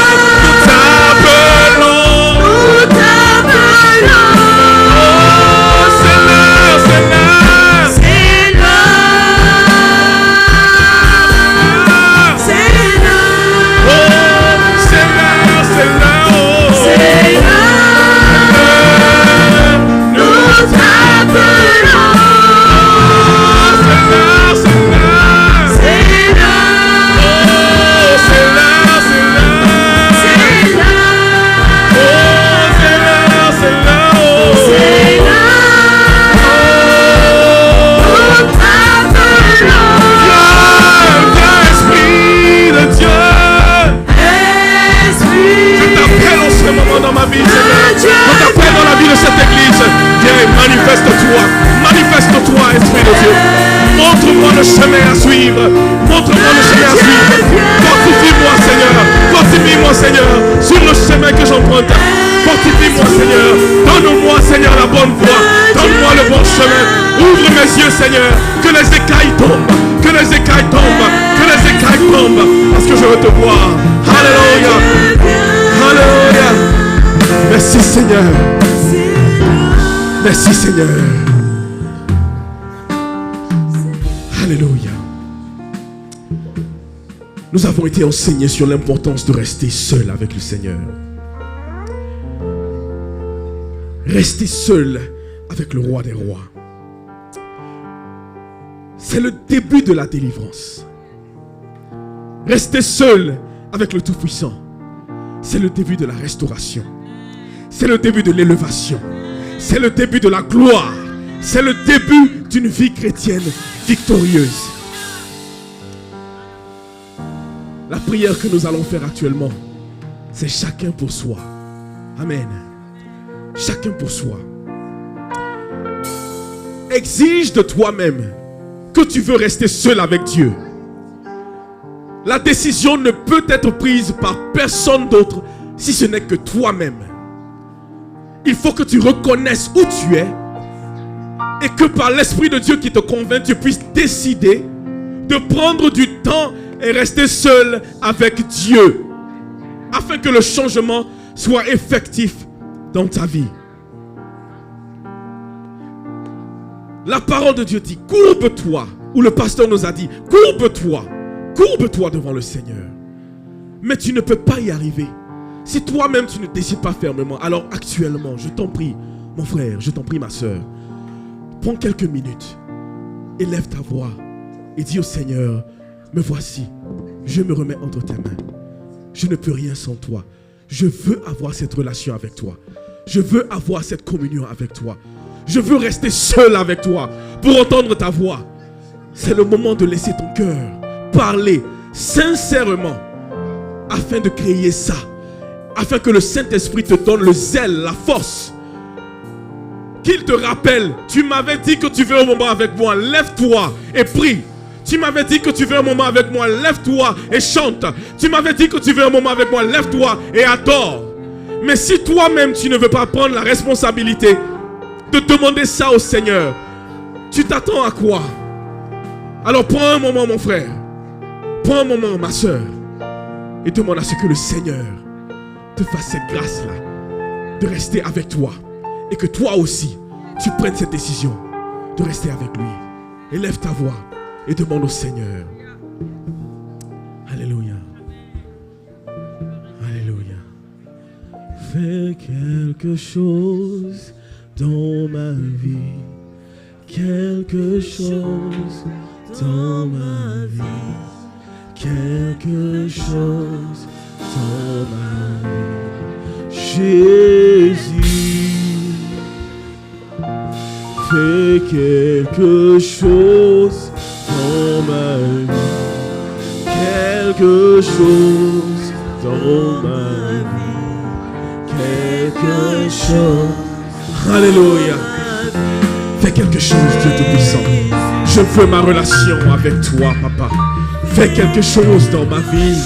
C'est le chemin à suivre. Montre-moi le chemin à suivre. Fortifie-moi, Seigneur. Fortifie-moi, Seigneur, sur le chemin que j'emprunte. Fortifie-moi, Seigneur. Donne-moi, Seigneur, la bonne voie. Donne-moi le bon chemin. Ouvre mes yeux, Seigneur. Que les écailles tombent. Que les écailles tombent. Que les écailles tombent. Parce que je veux te voir. Alléluia. Alléluia. Merci, Seigneur. Merci, Seigneur. Alléluia. Nous avons été enseignés sur l'importance de rester seul avec le Seigneur. Rester seul avec le roi des rois. C'est le début de la délivrance. Rester seul avec le Tout-Puissant. C'est le début de la restauration. C'est le début de l'élévation. C'est le début de la gloire. C'est le début d'une vie chrétienne victorieuse. La prière que nous allons faire actuellement, c'est chacun pour soi. Amen. Chacun pour soi. Exige de toi-même que tu veux rester seul avec Dieu. La décision ne peut être prise par personne d'autre si ce n'est que toi-même. Il faut que tu reconnaisses où tu es et que par l'Esprit de Dieu qui te convainc, tu puisses décider de prendre du temps et rester seul avec Dieu afin que le changement soit effectif dans ta vie. La parole de Dieu dit, courbe-toi, ou le pasteur nous a dit, courbe-toi devant le Seigneur. Mais tu ne peux pas y arriver si toi-même tu ne décides pas fermement. Alors actuellement, je t'en prie, mon frère, je t'en prie, ma soeur, prends quelques minutes, élève ta voix et dis au Seigneur, me voici, je me remets entre tes mains. Je ne peux rien sans toi. Je veux avoir cette relation avec toi. Je veux avoir cette communion avec toi. Je veux rester seul avec toi pour entendre ta voix. C'est le moment de laisser ton cœur parler sincèrement afin de créer ça. Afin que le Saint-Esprit te donne le zèle, la force. Qu'il te rappelle, tu m'avais dit que tu veux un moment avec moi, lève-toi et prie. Tu m'avais dit que tu veux un moment avec moi, lève-toi et chante. Tu m'avais dit que tu veux un moment avec moi, lève-toi et adore. Mais si toi-même tu ne veux pas prendre la responsabilité de demander ça au Seigneur, tu t'attends à quoi? Alors prends un moment, mon frère. Prends un moment, ma soeur. Et demande à ce que le Seigneur te fasse cette grâce-là de rester avec toi. Et que toi aussi, tu prennes cette décision de rester avec lui. Élève ta voix et demande au Seigneur. Alléluia. Alléluia. Fais quelque chose dans ma vie. Quelque chose dans ma vie. Quelque chose dans ma vie. Jésus. Fais quelque chose dans ma vie. Quelque chose dans ma vie. Quelque chose. Alléluia. Fais quelque chose, Dieu Tout-Puissant. Je veux ma relation avec toi, Papa. Fais quelque chose dans ma vie.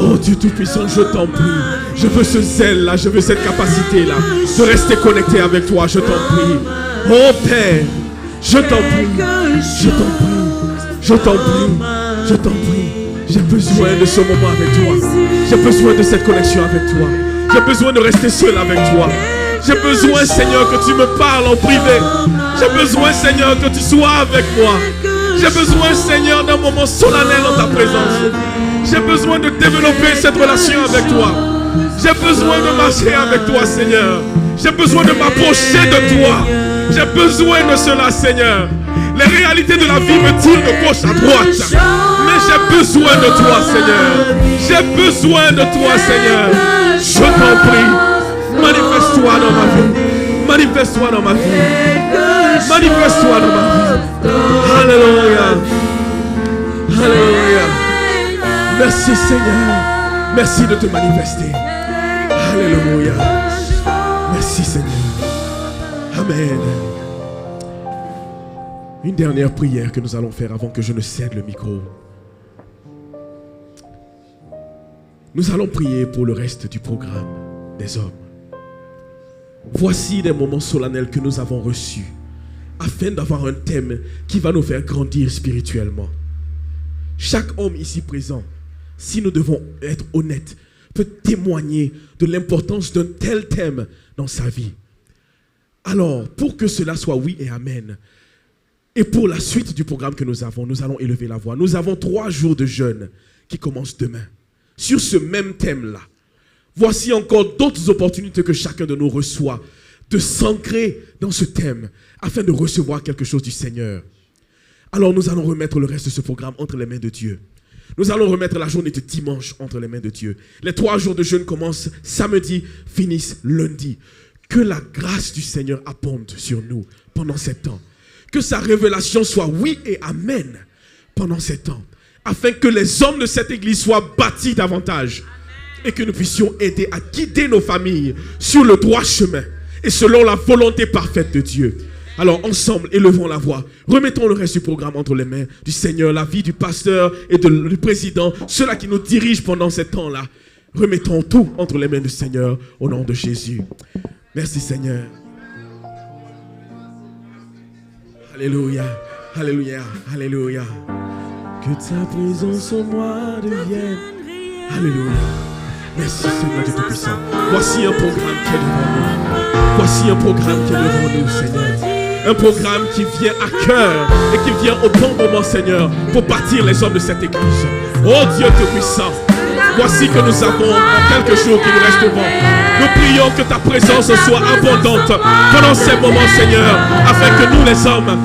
Oh Dieu Tout-Puissant, je t'en prie. Je veux ce zèle-là, je veux cette capacité-là de rester connecté avec toi, je t'en prie. Oh Père, je t'en prie, je t'en prie, je t'en prie, je t'en prie. J'ai besoin de ce moment avec toi. J'ai besoin de cette connexion avec toi. J'ai besoin de rester seul avec toi. J'ai besoin, Seigneur, que tu me parles en privé. J'ai besoin, Seigneur, que tu sois avec moi. J'ai besoin, Seigneur, d'un moment solennel dans ta présence. J'ai besoin de développer cette relation avec toi. J'ai besoin de marcher avec toi, Seigneur. J'ai besoin de m'approcher de toi. J'ai besoin de cela, Seigneur. Les réalités de la vie me tirent de gauche à droite. Mais j'ai besoin de toi, Seigneur. J'ai besoin de toi, Seigneur. Je t'en prie. Manifeste-toi dans ma vie. Manifeste-toi dans ma vie. Manifeste-toi dans ma vie. Alléluia. Alléluia. Merci, Seigneur. Merci de te manifester. Alléluia. Merci, Seigneur. Amen. Une dernière prière que nous allons faire avant que je ne cède le micro. Nous allons prier pour le reste du programme des hommes. Voici des moments solennels que nous avons reçus afin d'avoir un thème qui va nous faire grandir spirituellement. Chaque homme ici présent, si nous devons être honnêtes, peut témoigner de l'importance d'un tel thème dans sa vie. Alors, pour que cela soit oui et amen, et pour la suite du programme que nous allons élever la voix. Nous avons 3 jours de jeûne qui commencent demain sur ce même thème-là. Voici encore d'autres opportunités que chacun de nous reçoit de s'ancrer dans ce thème afin de recevoir quelque chose du Seigneur. Alors nous allons remettre le reste de ce programme entre les mains de Dieu. Nous allons remettre la journée de dimanche entre les mains de Dieu. Les 3 jours de jeûne commencent samedi, finissent lundi. Que la grâce du Seigneur abonde sur nous pendant ces temps. Que sa révélation soit oui et amen pendant ces temps. Afin que les hommes de cette église soient bâtis davantage. Et que nous puissions aider à guider nos familles sur le droit chemin. Et selon la volonté parfaite de Dieu. Alors ensemble, élevons la voix. Remettons le reste du programme entre les mains du Seigneur. La vie du pasteur et du président. Ceux-là qui nous dirigent pendant ces temps-là. Remettons tout entre les mains du Seigneur au nom de Jésus. Merci Seigneur. Alléluia, alléluia, alléluia. Que ta présence en moi devienne. Alléluia. Merci Seigneur Dieu Tout-Puissant. Voici un programme qui est devant nous. Voici un programme qui est devant nous, Seigneur. Un programme qui vient à cœur et qui vient au bon moment, Seigneur, pour bâtir les hommes de cette église. Oh Dieu Tout-Puissant. Voici que nous avons en quelques jours qui nous restent devant. Nous prions que ta présence soit abondante pendant ces moments, Seigneur, afin que nous, les hommes,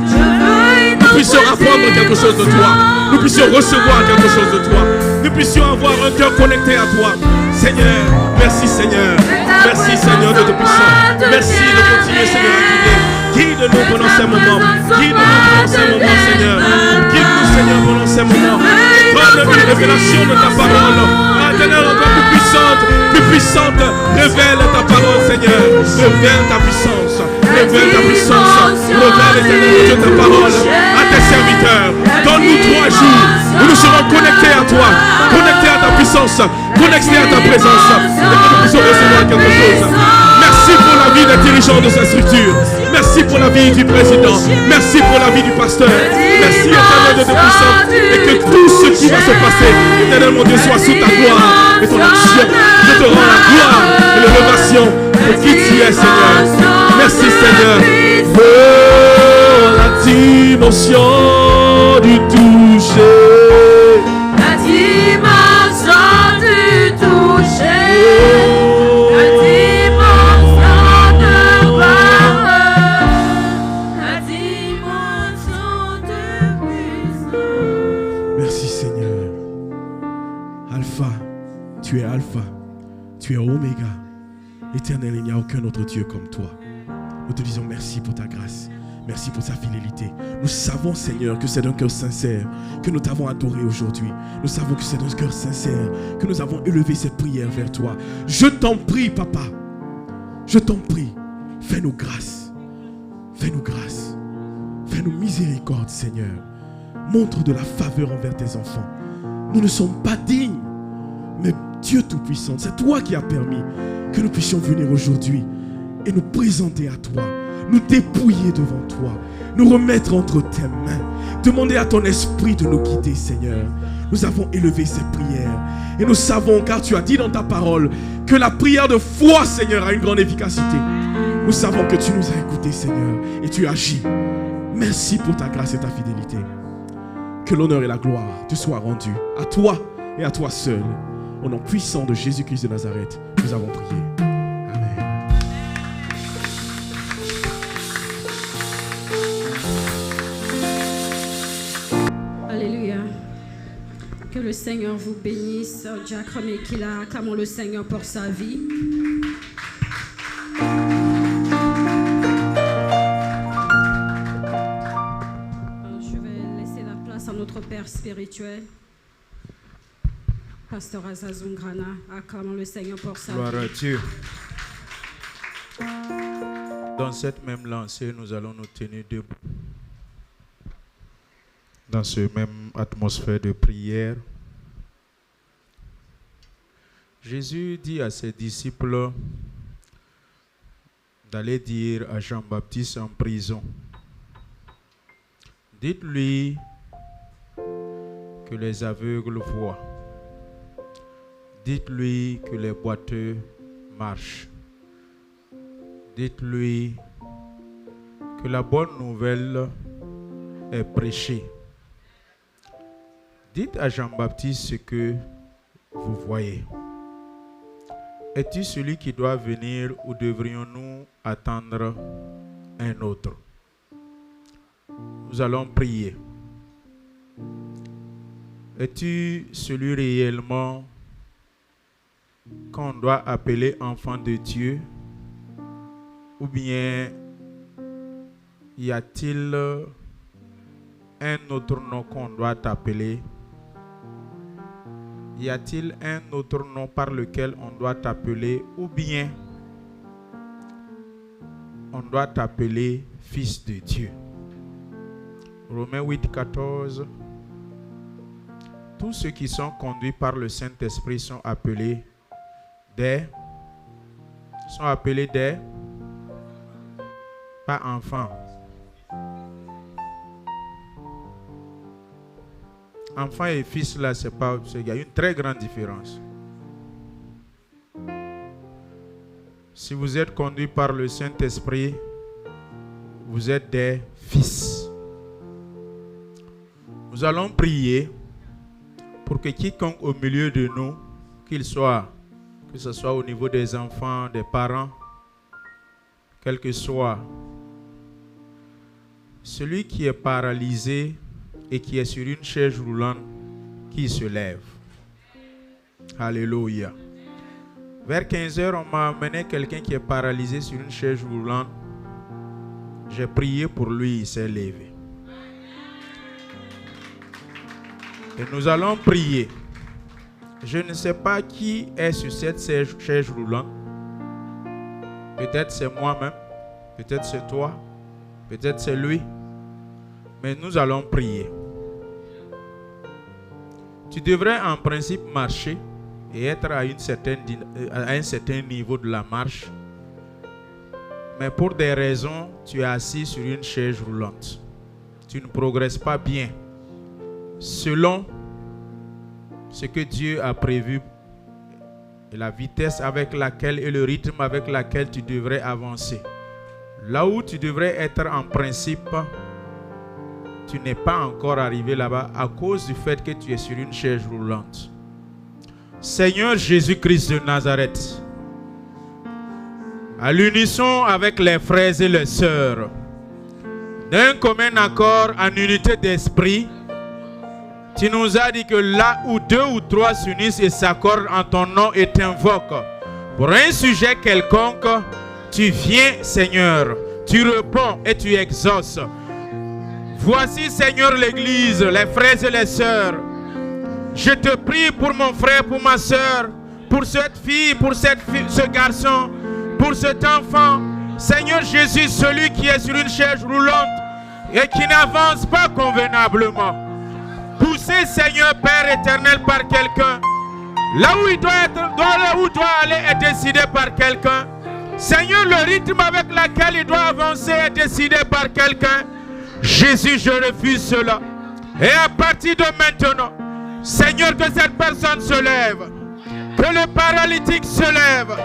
nous puissions apprendre quelque chose de toi. Nous puissions recevoir quelque chose de toi. Nous puissions avoir un cœur connecté à toi. Seigneur, merci Seigneur. Merci Seigneur de Tout-Puissant. Merci de continuer, Seigneur, à guider. Guide-nous pendant ces moments. Guide-nous pendant ces moments, Seigneur. Guide-nous, Seigneur, pendant ces moments. Donne une révélation de ta parole. Éternel, encore plus puissante. Révèle ta parole, Seigneur. Révèle ta puissance. Révèle ta puissance. Révèle, Éternel, Dieu, ta parole à tes serviteurs. Donne-nous 3 jours où nous serons connectés à toi, connectés à ta puissance, connectés à ta présence. Et que nous puissions recevoir quelque chose. Merci pour la vie des dirigeants de cette structure. Merci pour la vie du président. Merci pour la vie du pasteur. Merci, Éternel de Tout-Puissant. Et que tout ce qui va se passer, Éternel mon Dieu, soit sous ta gloire et ton action. Je te rends la gloire et l'élévation pour qui tu es, Seigneur. Merci, Seigneur. Oh, la dimension du toucher. La dimension du toucher. Tu es Alpha, tu es Oméga. Éternel, il n'y a aucun autre Dieu comme toi. Nous te disons merci pour ta grâce. Merci pour ta fidélité. Nous savons, Seigneur, que c'est d'un cœur sincère que nous t'avons adoré aujourd'hui. Nous savons que c'est d'un cœur sincère que nous avons élevé cette prière vers toi. Je t'en prie, Papa. Je t'en prie. Fais-nous grâce. Fais-nous grâce. Fais-nous miséricorde, Seigneur. Montre de la faveur envers tes enfants. Nous ne sommes pas dignes. Mais Dieu Tout-Puissant, c'est toi qui as permis que nous puissions venir aujourd'hui et nous présenter à toi, nous dépouiller devant toi, nous remettre entre tes mains, demander à ton esprit de nous guider, Seigneur. Nous avons élevé ces prières et nous savons, car tu as dit dans ta parole, que la prière de foi, Seigneur, a une grande efficacité. Nous savons que tu nous as écoutés, Seigneur, et tu agis. Merci pour ta grâce et ta fidélité. Que l'honneur et la gloire te soient rendus à toi et à toi seul. Au nom puissant de Jésus-Christ de Nazareth, nous avons prié. Amen. Alléluia. Que le Seigneur vous bénisse. Diacre Mekila, acclamons le Seigneur pour sa vie. Je vais laisser la place à notre Père spirituel. Pasteur Azazungrana, acclamons le Seigneur pour sa Gloire vie. à Dieu. Dans cette même lancée, nous allons nous tenir debout. dans cette même atmosphère de prière. Jésus dit à ses disciples d'aller dire à Jean-Baptiste en prison, dites-lui que les aveugles voient, dites-lui que les boiteux marchent, dites-lui que la bonne nouvelle est prêchée. Dites à Jean-Baptiste ce que vous voyez. Es-tu celui qui doit venir ou devrions-nous attendre un autre? Nous allons prier. Es-tu celui réellement qu'on doit appeler enfant de Dieu? Ou bien y a-t-il un autre nom qu'on doit t'appeler? Y a-t-il un autre nom par lequel on doit t'appeler? Ou bien on doit t'appeler fils de Dieu? Romains 8, 14. Tous ceux qui sont conduits par le Saint-Esprit sont appelés des... pas enfants. Enfant et fils, là, il y a une très grande différence. Si vous êtes conduit par le Saint-Esprit, vous êtes des fils. Nous allons prier pour que quiconque au milieu de nous, qu'il soit, que ce soit au niveau des enfants, des parents, quel que soit, celui qui est paralysé et qui est sur une chaise roulante, qui se lève. Alléluia. Vers 15h, on m'a amené quelqu'un qui est paralysé sur une chaise roulante. J'ai prié pour lui, il s'est levé. Et nous allons prier. Je ne sais pas qui est sur cette chaise roulante. Peut-être c'est moi-même, peut-être c'est toi, peut-être c'est lui. Mais nous allons prier. Tu devrais en principe marcher et être à un certain niveau de la marche. Mais pour des raisons, tu es assis sur une chaise roulante. Tu ne progresses pas bien selon ce que Dieu a prévu et la vitesse avec laquelle et le rythme avec laquelle tu devrais avancer. Là où tu devrais être en principe, tu n'es pas encore arrivé là-bas à cause du fait que tu es sur une chaise roulante. Seigneur Jésus-Christ de Nazareth, à l'unisson avec les frères et les sœurs, d'un commun accord en unité d'esprit, tu nous as dit que là où 2 ou 3 s'unissent et s'accordent en ton nom et t'invoquent pour un sujet quelconque, tu viens, Seigneur, tu réponds et tu exauces. Voici, Seigneur, l'Église, les frères et les sœurs. Je te prie pour mon frère, pour ma sœur, pour cette fille, pour ce garçon, pour cet enfant. Seigneur Jésus, celui qui est sur une chaise roulante et qui n'avance pas convenablement. Poussé, Seigneur Père éternel, par quelqu'un. Là où il doit être, là où il doit aller est décidé par quelqu'un. Seigneur, le rythme avec lequel il doit avancer est décidé par quelqu'un. Jésus, je refuse cela. Et à partir de maintenant, Seigneur, que cette personne se lève. Que le paralytique se lève.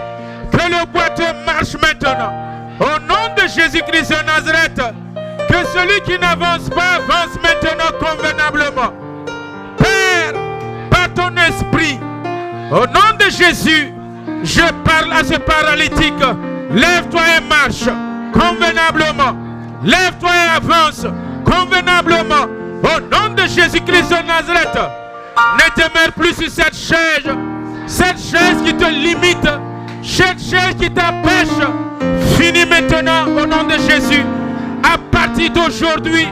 Que le boiteux marche maintenant. Au nom de Jésus-Christ de Nazareth, que celui qui n'avance pas avance maintenant convenablement. Père, par ton esprit, au nom de Jésus, je parle à ce paralytique. Lève-toi et marche convenablement. Lève-toi et avance convenablement. Au nom de Jésus-Christ de Nazareth, ne demeure plus sur cette chaise qui te limite, cette chaise qui t'empêche. Finis maintenant au nom de Jésus. À partir d'aujourd'hui,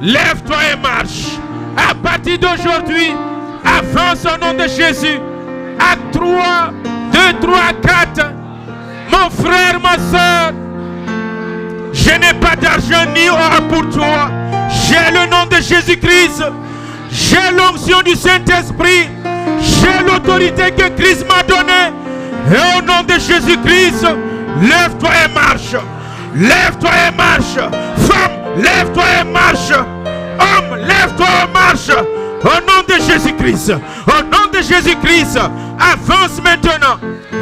lève-toi et marche. À partir d'aujourd'hui, avance au nom de Jésus. Acte 3, 2, 3, 4. Mon frère, ma soeur, je n'ai pas d'argent ni or pour toi. J'ai le nom de Jésus-Christ. J'ai l'onction du Saint-Esprit. J'ai l'autorité que Christ m'a donnée. Et au nom de Jésus-Christ, lève-toi et marche. Lève-toi et marche. Femme, lève-toi et marche. Homme, lève-toi et marche. Au nom de Jésus-Christ. Au nom de Jésus-Christ. Avance maintenant.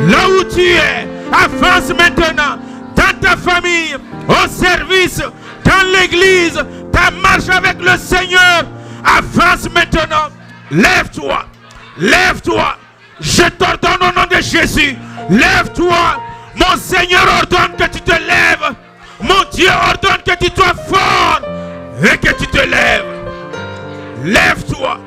Là où tu es. Avance maintenant. Dans ta famille. Au service. Dans l'église. Ta marche avec le Seigneur. Avance maintenant. Lève-toi. Lève-toi. Je t'ordonne au nom de Jésus. Lève-toi. Mon Seigneur ordonne que tu te lèves. Mon Dieu ordonne que tu sois fort et que tu te lèves. Lève-toi.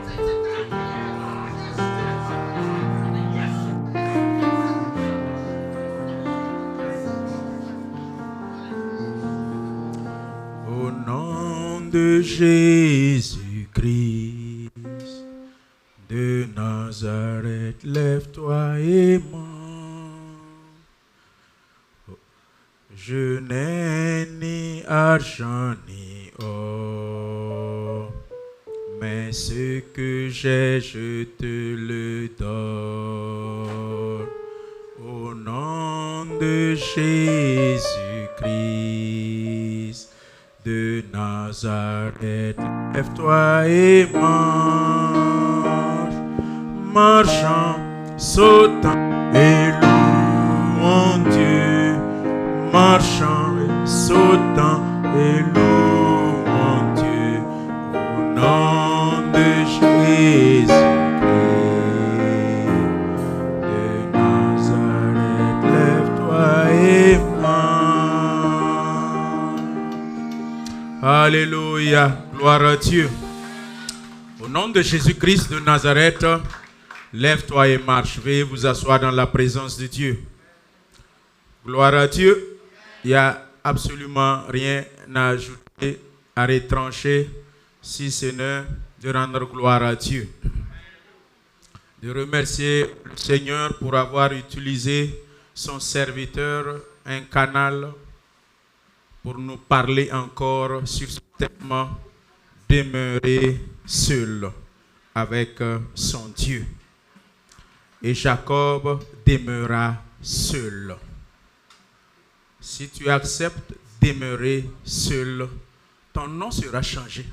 Au nom de Jésus-Christ de Nazareth, lève-toi et marche. Je n'ai ni argent ni or, mais ce que j'ai, je te le donne. Au nom de Jésus-Christ de Nazareth, lève-toi et marche. Marchant, sautant et louant Dieu. Marchant, sautant et louant Dieu. Au nom de Jésus-Christ de Nazareth, lève-toi et marche. Alléluia, gloire à Dieu. Au nom de Jésus-Christ de Nazareth, lève-toi et marche. Veuillez vous asseoir dans la présence de Dieu. Gloire à Dieu. Il n'y a absolument rien à ajouter, à retrancher, si ce n'est de rendre gloire à Dieu. De remercier le Seigneur pour avoir utilisé son serviteur, un canal, pour nous parler encore sur ce thème, demeurer seul avec son Dieu. Et Jacob demeura seul. Si tu acceptes demeurer seul, ton nom sera changé.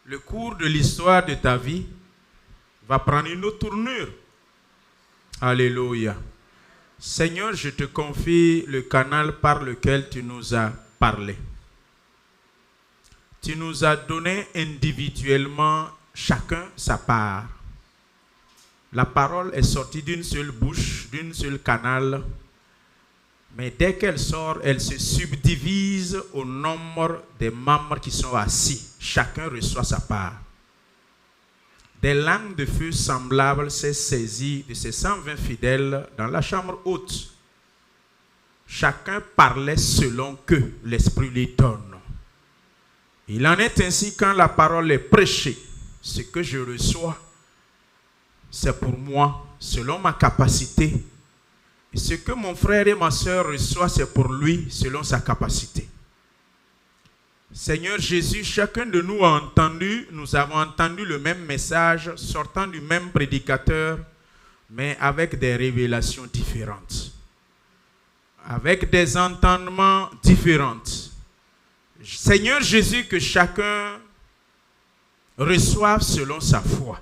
Le cours de l'histoire de ta vie va prendre une autre tournure. Alléluia. Seigneur, je te confie le canal par lequel tu nous as parlé. Tu nous as donné individuellement chacun sa part. La parole est sortie d'une seule bouche, d'une seule canal. Mais dès qu'elle sort, elle se subdivise au nombre des membres qui sont assis. Chacun reçoit sa part. Des langues de feu semblables s'est saisies de ces 120 fidèles dans la chambre haute. Chacun parlait selon que l'Esprit lui donne. Il en est ainsi quand la parole est prêchée. Ce que je reçois, c'est pour moi, selon ma capacité. Et ce que mon frère et ma soeur reçoivent, c'est pour lui, selon sa capacité. Seigneur Jésus, chacun de nous a entendu, nous avons entendu le même message sortant du même prédicateur, mais avec des révélations différentes, avec des entendements différents. Seigneur Jésus, que chacun reçoive selon sa foi.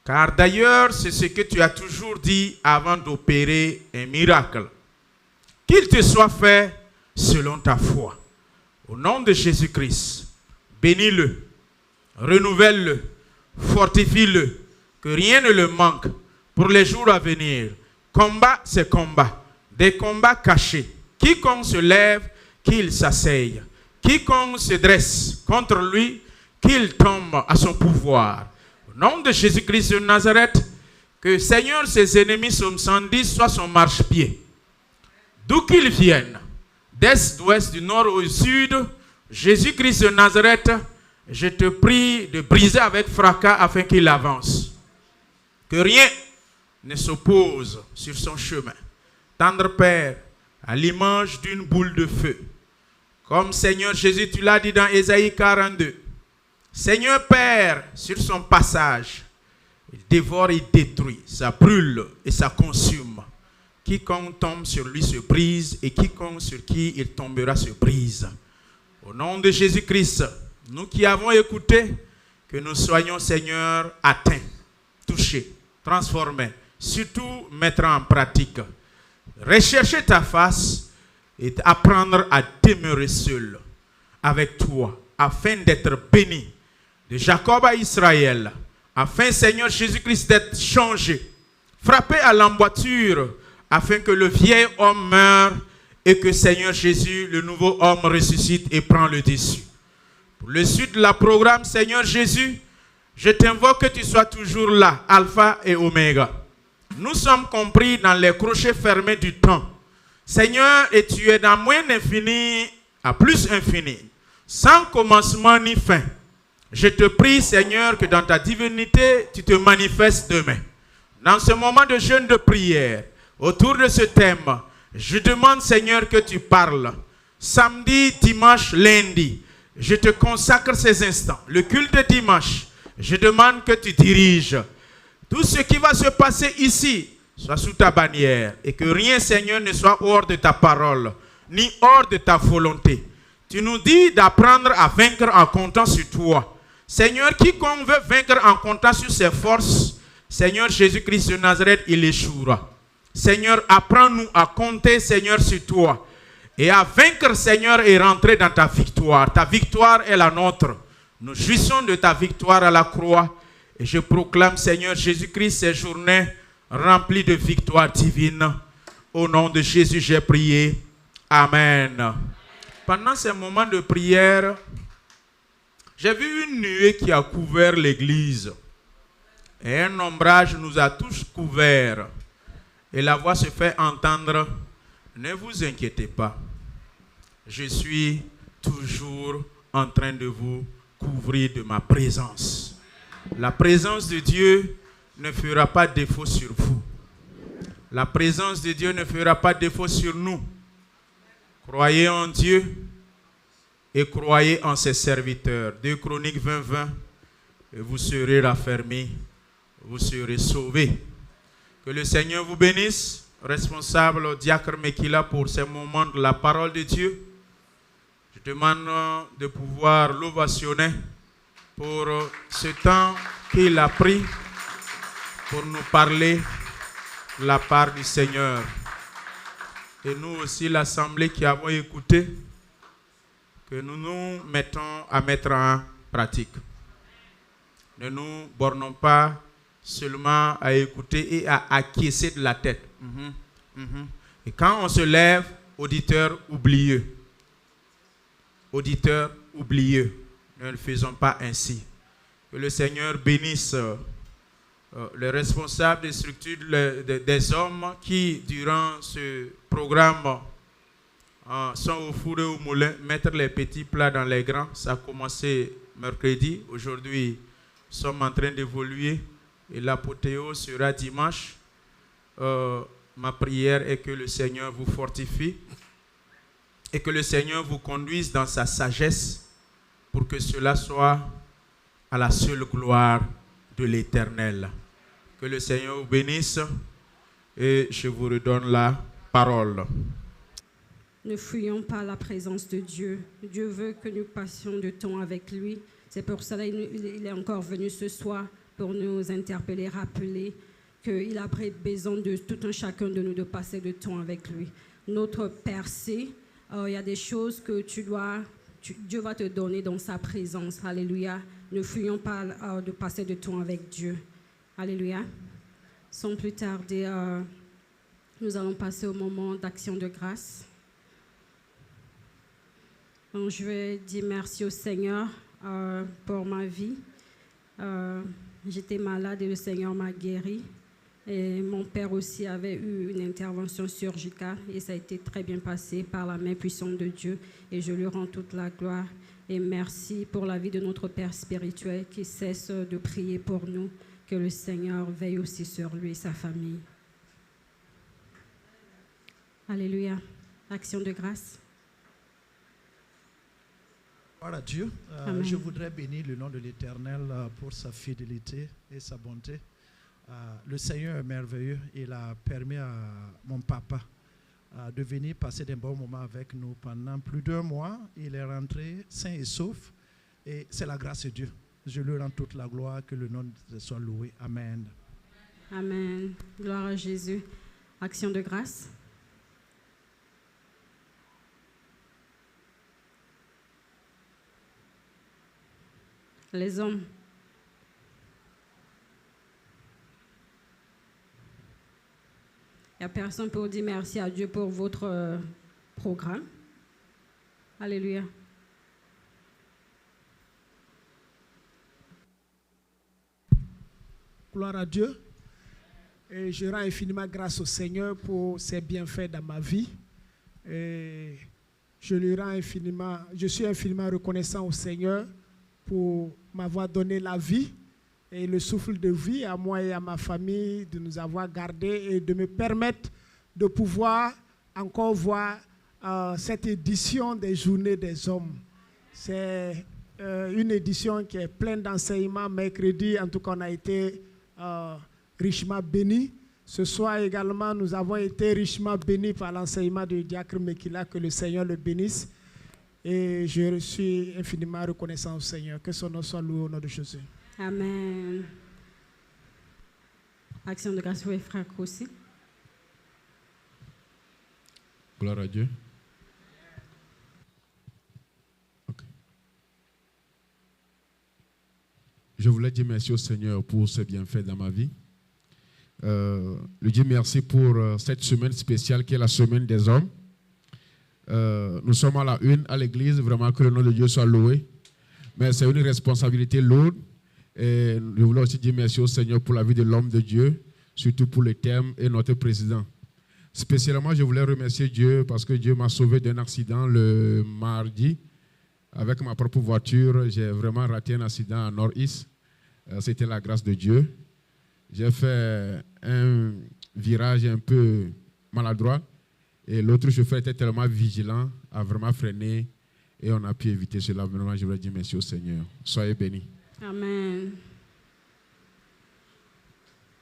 Car d'ailleurs, c'est ce que tu as toujours dit avant d'opérer un miracle. Qu'il te soit fait selon ta foi. Au nom de Jésus-Christ, bénis-le, renouvelle-le, fortifie-le, que rien ne le manque pour les jours à venir. Combat ces combats, des combats cachés. Quiconque se lève, qu'il s'asseye. Quiconque se dresse contre lui, qu'il tombe à son pouvoir. Au nom de Jésus-Christ de Nazareth, que Seigneur, ses ennemis sont 110, soit son marchepied. D'où qu'ils viennent, d'est, d'ouest, du nord au sud, Jésus-Christ de Nazareth, je te prie de briser avec fracas afin qu'il avance. Que rien ne s'oppose sur son chemin. Tendre Père, à l'image d'une boule de feu, Comme Seigneur Jésus, tu l'as dit dans Ésaïe 42. Seigneur Père, sur son passage, il dévore, il détruit, ça brûle et ça consume. Quiconque tombe sur lui se brise et quiconque sur qui il tombera se brise. Au nom de Jésus-Christ, nous qui avons écouté, que nous soyons, Seigneur, atteints, touchés, transformés, surtout mettre en pratique. Rechercher ta face et apprendre à demeurer seul avec toi, afin d'être béni de Jacob à Israël, afin, Seigneur Jésus-Christ, d'être changé, frappé à l'emboîture, afin que le vieil homme meure et que, Seigneur Jésus, le nouveau homme ressuscite et prend le dessus. Pour le suite de la programme, Seigneur Jésus, je t'invoque que tu sois toujours là, Alpha et Oméga. Nous sommes compris dans les crochets fermés du temps. Seigneur, et tu es dans moins infini à plus infini, sans commencement ni fin. Je te prie, Seigneur, que dans ta divinité, tu te manifestes demain. Dans ce moment de jeûne de prière, autour de ce thème, je demande, Seigneur, que tu parles. Samedi, dimanche, lundi, je te consacre ces instants. Le culte de dimanche, je demande que tu diriges. Tout ce qui va se passer ici, soit sous ta bannière. Et que rien, Seigneur, ne soit hors de ta parole, ni hors de ta volonté. Tu nous dis d'apprendre à vaincre en comptant sur toi. Seigneur, quiconque veut vaincre en comptant sur ses forces, Seigneur Jésus-Christ de Nazareth, il échouera. Seigneur, apprends-nous à compter, Seigneur, sur toi. Et à vaincre, Seigneur, et rentrer dans ta victoire. Ta victoire est la nôtre. Nous jouissons de ta victoire à la croix. Et je proclame, Seigneur Jésus-Christ, ces journées remplies de victoires divines. Au nom de Jésus, j'ai prié. Amen. Pendant ces moments de prière, j'ai vu une nuée qui a couvert l'église. Et un ombrage nous a tous couverts. Et la voix se fait entendre. Ne vous inquiétez pas. Je suis toujours en train de vous couvrir de ma présence. La présence de Dieu ne fera pas défaut sur vous. La présence de Dieu ne fera pas défaut sur nous. Croyez en Dieu et croyez en ses serviteurs. 2 Chroniques 20:20, et vous serez raffermis, vous serez sauvés. Que le Seigneur vous bénisse. Responsable diacre Mekila pour ces moments de la parole de Dieu. Je demande de pouvoir l'ovationner pour ce temps qu'il a pris pour nous parler de la part du Seigneur. Et nous aussi, l'assemblée qui avons écouté, que nous nous mettons à mettre en pratique. Ne nous bornons pas seulement à écouter et à acquiescer de la tête. Et quand on se lève, auditeur oublieux. Auditeur oublieux. Ne le faisons pas ainsi. Que le Seigneur bénisse les responsables des structures des hommes qui, durant ce programme, sont au four et au moulin, mettre les petits plats dans les grands. Ça a commencé mercredi. Aujourd'hui, nous sommes en train d'évoluer. Et l'apothéose sera dimanche. Ma prière est que le Seigneur vous fortifie et que le Seigneur vous conduise dans sa sagesse pour que cela soit à la seule gloire de l'Éternel. Que le Seigneur vous bénisse et je vous redonne la parole. Ne fuyons pas la présence de Dieu. Dieu veut que nous passions du temps avec lui. C'est pour cela qu'il est encore venu ce soir pour nous interpeller, rappeler qu'il a besoin de tout un chacun de nous de passer du temps avec lui. Notre percée, il y a des choses que Dieu va te donner dans sa présence. Alléluia. Ne fuyons pas de passer du temps avec Dieu. Alléluia. Sans plus tarder, nous allons passer au moment d'action de grâce. Donc, je vais dire merci au Seigneur pour ma vie. J'étais malade et le Seigneur m'a guéri. Et mon père aussi avait eu une intervention chirurgicale et ça a été très bien passé par la main puissante de Dieu. Et je lui rends toute la gloire. Et merci pour la vie de notre Père spirituel qui cesse de prier pour nous. Que le Seigneur veille aussi sur lui et sa famille. Alléluia. Action de grâce. Gloire à Dieu. Amen. Je voudrais bénir le nom de l'Éternel pour sa fidélité et sa bonté. Le Seigneur est merveilleux. Il a permis à mon papa de venir passer des bons moments avec nous pendant plus d'1 mois. Il est rentré sain et sauf. Et c'est la grâce de Dieu. Je lui rends toute la gloire, que le nom de Dieu soit loué. Amen. Amen. Gloire à Jésus. Action de grâce. Les hommes. Il n'y a personne pour dire merci à Dieu pour votre programme. Alléluia. Gloire à Dieu. Et je rends infiniment grâce au Seigneur pour ses bienfaits dans ma vie. Et je suis infiniment reconnaissant au Seigneur pour m'avoir donné la vie et le souffle de vie à moi et à ma famille, de nous avoir gardés et de me permettre de pouvoir encore voir cette édition des Journées des Hommes. C'est une édition qui est pleine d'enseignements. Mercredi, en tout cas, on a été richement bénis. Ce soir également, nous avons été richement bénis par l'enseignement de Diacre Mekila. Que le Seigneur le bénisse. Et je suis infiniment reconnaissant au Seigneur. Que son nom soit loué au nom de Jésus. Amen. Action de grâce pour les frères aussi. Gloire à Dieu. Okay. Je voulais dire merci au Seigneur pour ses bienfaits dans ma vie. Lui dire merci pour cette semaine spéciale qui est la semaine des hommes. Nous sommes à la une à l'église, vraiment que le nom de Dieu soit loué. Mais c'est une responsabilité lourde. Et je voulais aussi dire merci au Seigneur pour la vie de l'homme de Dieu, surtout pour le thème et notre président. Spécialement, je voulais remercier Dieu parce que Dieu m'a sauvé d'un accident le mardi. Avec ma propre voiture, j'ai vraiment raté un accident à Nord-Est. C'était la grâce de Dieu. J'ai fait un virage un peu maladroit et l'autre chauffeur était tellement vigilant, a vraiment freiné et on a pu éviter cela. Vraiment, je voulais dire merci au Seigneur. Soyez bénis. Amen.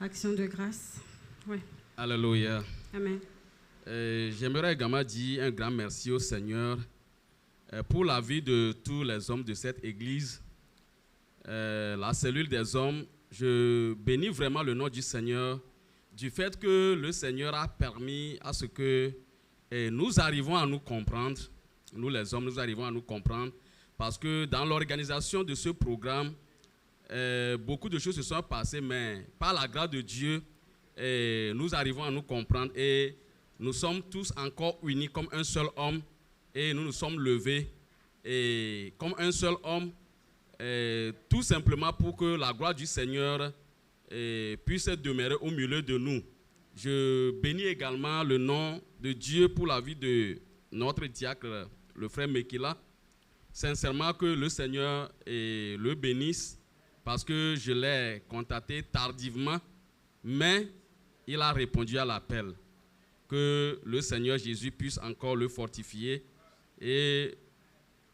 Action de grâce. Oui. Alléluia. Amen. J'aimerais également dire un grand merci au Seigneur pour la vie de tous les hommes de cette église. La cellule des hommes, je bénis vraiment le nom du Seigneur du fait que le Seigneur a permis à ce que nous arrivons à nous comprendre. Nous les hommes, nous arrivons à nous comprendre parce que dans l'organisation de ce programme, beaucoup de choses se sont passées, mais par la grâce de Dieu, nous arrivons à nous comprendre et nous sommes tous encore unis comme un seul homme et nous nous sommes levés et comme un seul homme, tout simplement pour que la gloire du Seigneur puisse demeurer au milieu de nous. Je bénis également le nom de Dieu pour la vie de notre diacre, le frère Mekila. Sincèrement que le Seigneur le bénisse parce que je l'ai contacté tardivement, mais il a répondu à l'appel. Que le Seigneur Jésus puisse encore le fortifier et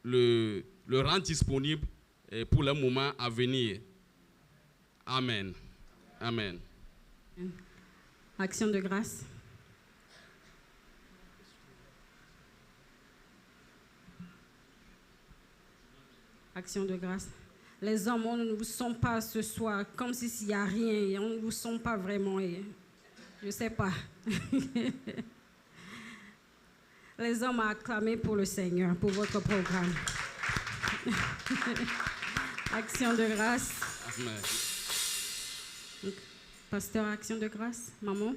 le rendre disponible pour les moments à venir. Amen. Amen. Action de grâce. Action de grâce. Les hommes, on ne vous sent pas ce soir comme s'il n'y a rien. On ne vous sent pas vraiment. Je ne sais pas. Les hommes ont acclamé pour le Seigneur, pour votre programme. Action de grâce. Amen. Pasteur, action de grâce. Maman.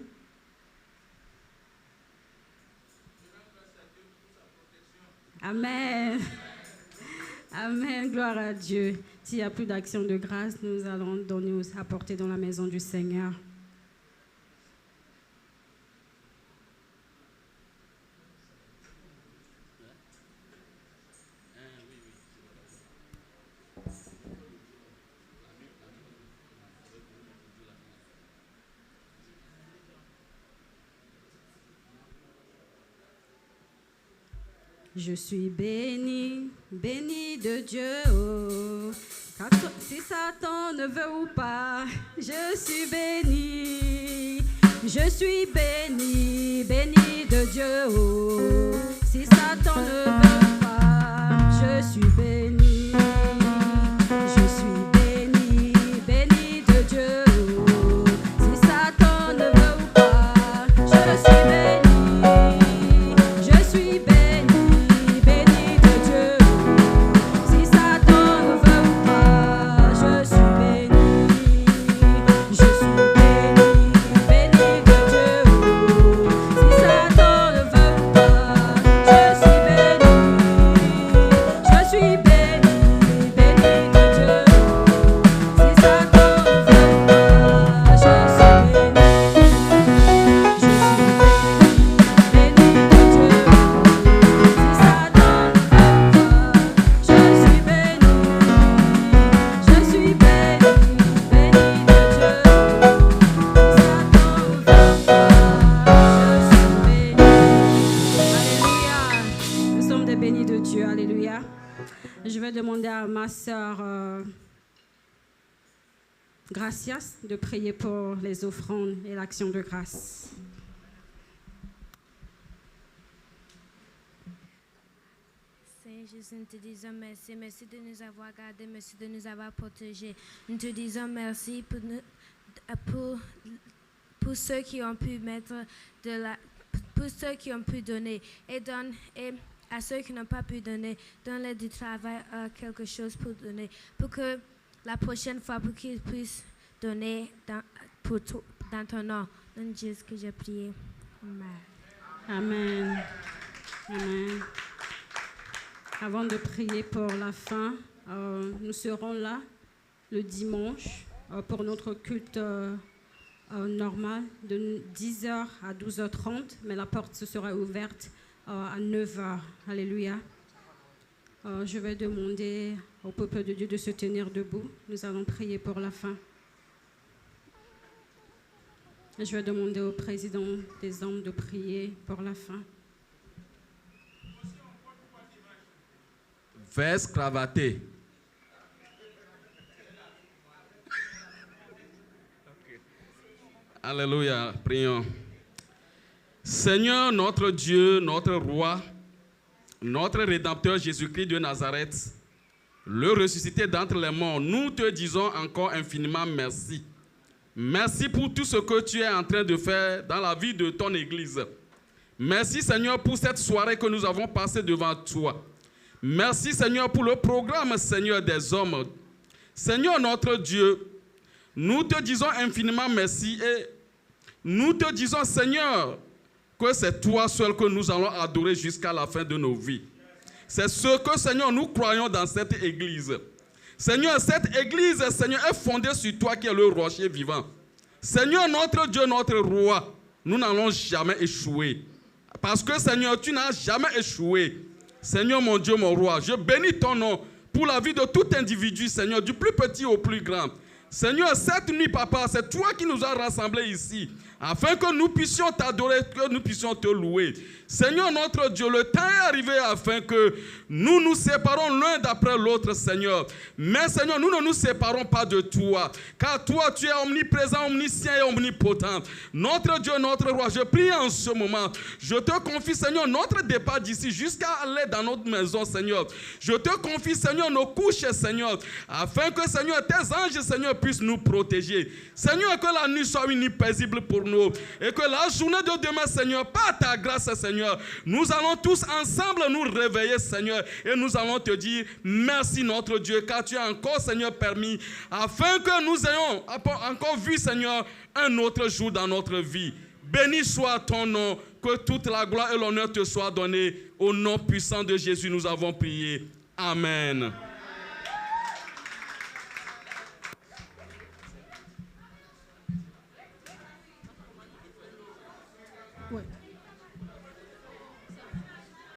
Amen. Amen. Gloire à Dieu. S'il n'y a plus d'action de grâce, nous allons nous apporter dans la maison du Seigneur. Je suis béni béni de Dieu. Oh. Si Satan ne veut ou pas, je suis béni. Je suis béni, béni de Dieu. Oh. Si Satan ne veut pas, je suis béni. Je suis béni, béni de Dieu. Oh. Si Satan ne veut ou pas, je suis béni. Je suis béni, béni de Dieu. Si Satan ne veut ou pas, je suis béni. Je suis béni, béni de Dieu. Si Satan ne veut ou pas, je suis béni. Je suis béni, béni de Dieu. Si Satan ne veut pas, je suis béni. Je suis béni, béni de Dieu. Si Satan ne veut pas, je suis béni. Je suis béni, béni de Dieu. Si Satan ne veut pas, je suis béni. Alléluia. Nous sommes des bénis de Dieu. Alléluia. Je vais demander à ma sœur Gracias de prier pour les offrandes et l'action de grâce. Seigneur Jésus, nous te disons merci. Merci de nous avoir gardés, merci de nous avoir protégés. Nous te disons merci pour ceux qui ont pu mettre pour ceux qui ont pu donner et à ceux qui n'ont pas pu donner, donne-leur du travail, quelque chose pour donner, pour que la prochaine fois, pour qu'ils puissent donner dans ton nom. Dans Jésus que j'ai prié. Amen. Amen. Amen. Avant de prier pour la fin, nous serons là le dimanche pour notre culte normal de 10h à 12h30, mais la porte se sera ouverte à 9h. Alléluia. Je vais demander au peuple de Dieu de se tenir debout. Nous allons prier pour la fin. Je vais demander au président des hommes de prier pour la fin. Veste cravatée. Alléluia, prions. Seigneur, notre Dieu, notre roi, notre Rédempteur Jésus-Christ de Nazareth, le ressuscité d'entre les morts, nous te disons encore infiniment merci. Merci pour tout ce que tu es en train de faire dans la vie de ton Église. Merci Seigneur pour cette soirée que nous avons passée devant toi. Merci Seigneur pour le programme Seigneur des hommes. Seigneur notre Dieu, nous te disons infiniment merci et nous te disons Seigneur que c'est toi seul que nous allons adorer jusqu'à la fin de nos vies. C'est ce que Seigneur nous croyons dans cette église. Seigneur, cette église, Seigneur, est fondée sur toi qui es le rocher vivant. Seigneur, notre Dieu, notre roi, nous n'allons jamais échouer. Parce que, Seigneur, tu n'as jamais échoué. Seigneur, mon Dieu, mon roi, je bénis ton nom pour la vie de tout individu, Seigneur, du plus petit au plus grand. Seigneur, cette nuit, Papa, c'est toi qui nous as rassemblés ici, afin que nous puissions t'adorer, que nous puissions te louer. Seigneur, notre Dieu, le temps est arrivé afin que nous nous séparons l'un d'après l'autre, Seigneur. Mais, Seigneur, nous ne nous séparons pas de toi, car toi, tu es omniprésent, omniscient et omnipotent. Notre Dieu, notre roi, je prie en ce moment. Je te confie, Seigneur, notre départ d'ici jusqu'à aller dans notre maison, Seigneur. Je te confie, Seigneur, nos couches, Seigneur, afin que, Seigneur, tes anges, Seigneur, puissent nous protéger. Seigneur, que la nuit soit une nuit paisible pour nous et que la journée de demain, Seigneur, par ta grâce, Seigneur, nous allons tous ensemble nous réveiller, Seigneur, et nous allons te dire merci, notre Dieu, car tu as encore, Seigneur, permis afin que nous ayons encore vu, Seigneur, un autre jour dans notre vie. Béni soit ton nom, que toute la gloire et l'honneur te soient donnés. Au nom puissant de Jésus, nous avons prié. Amen. Ouais.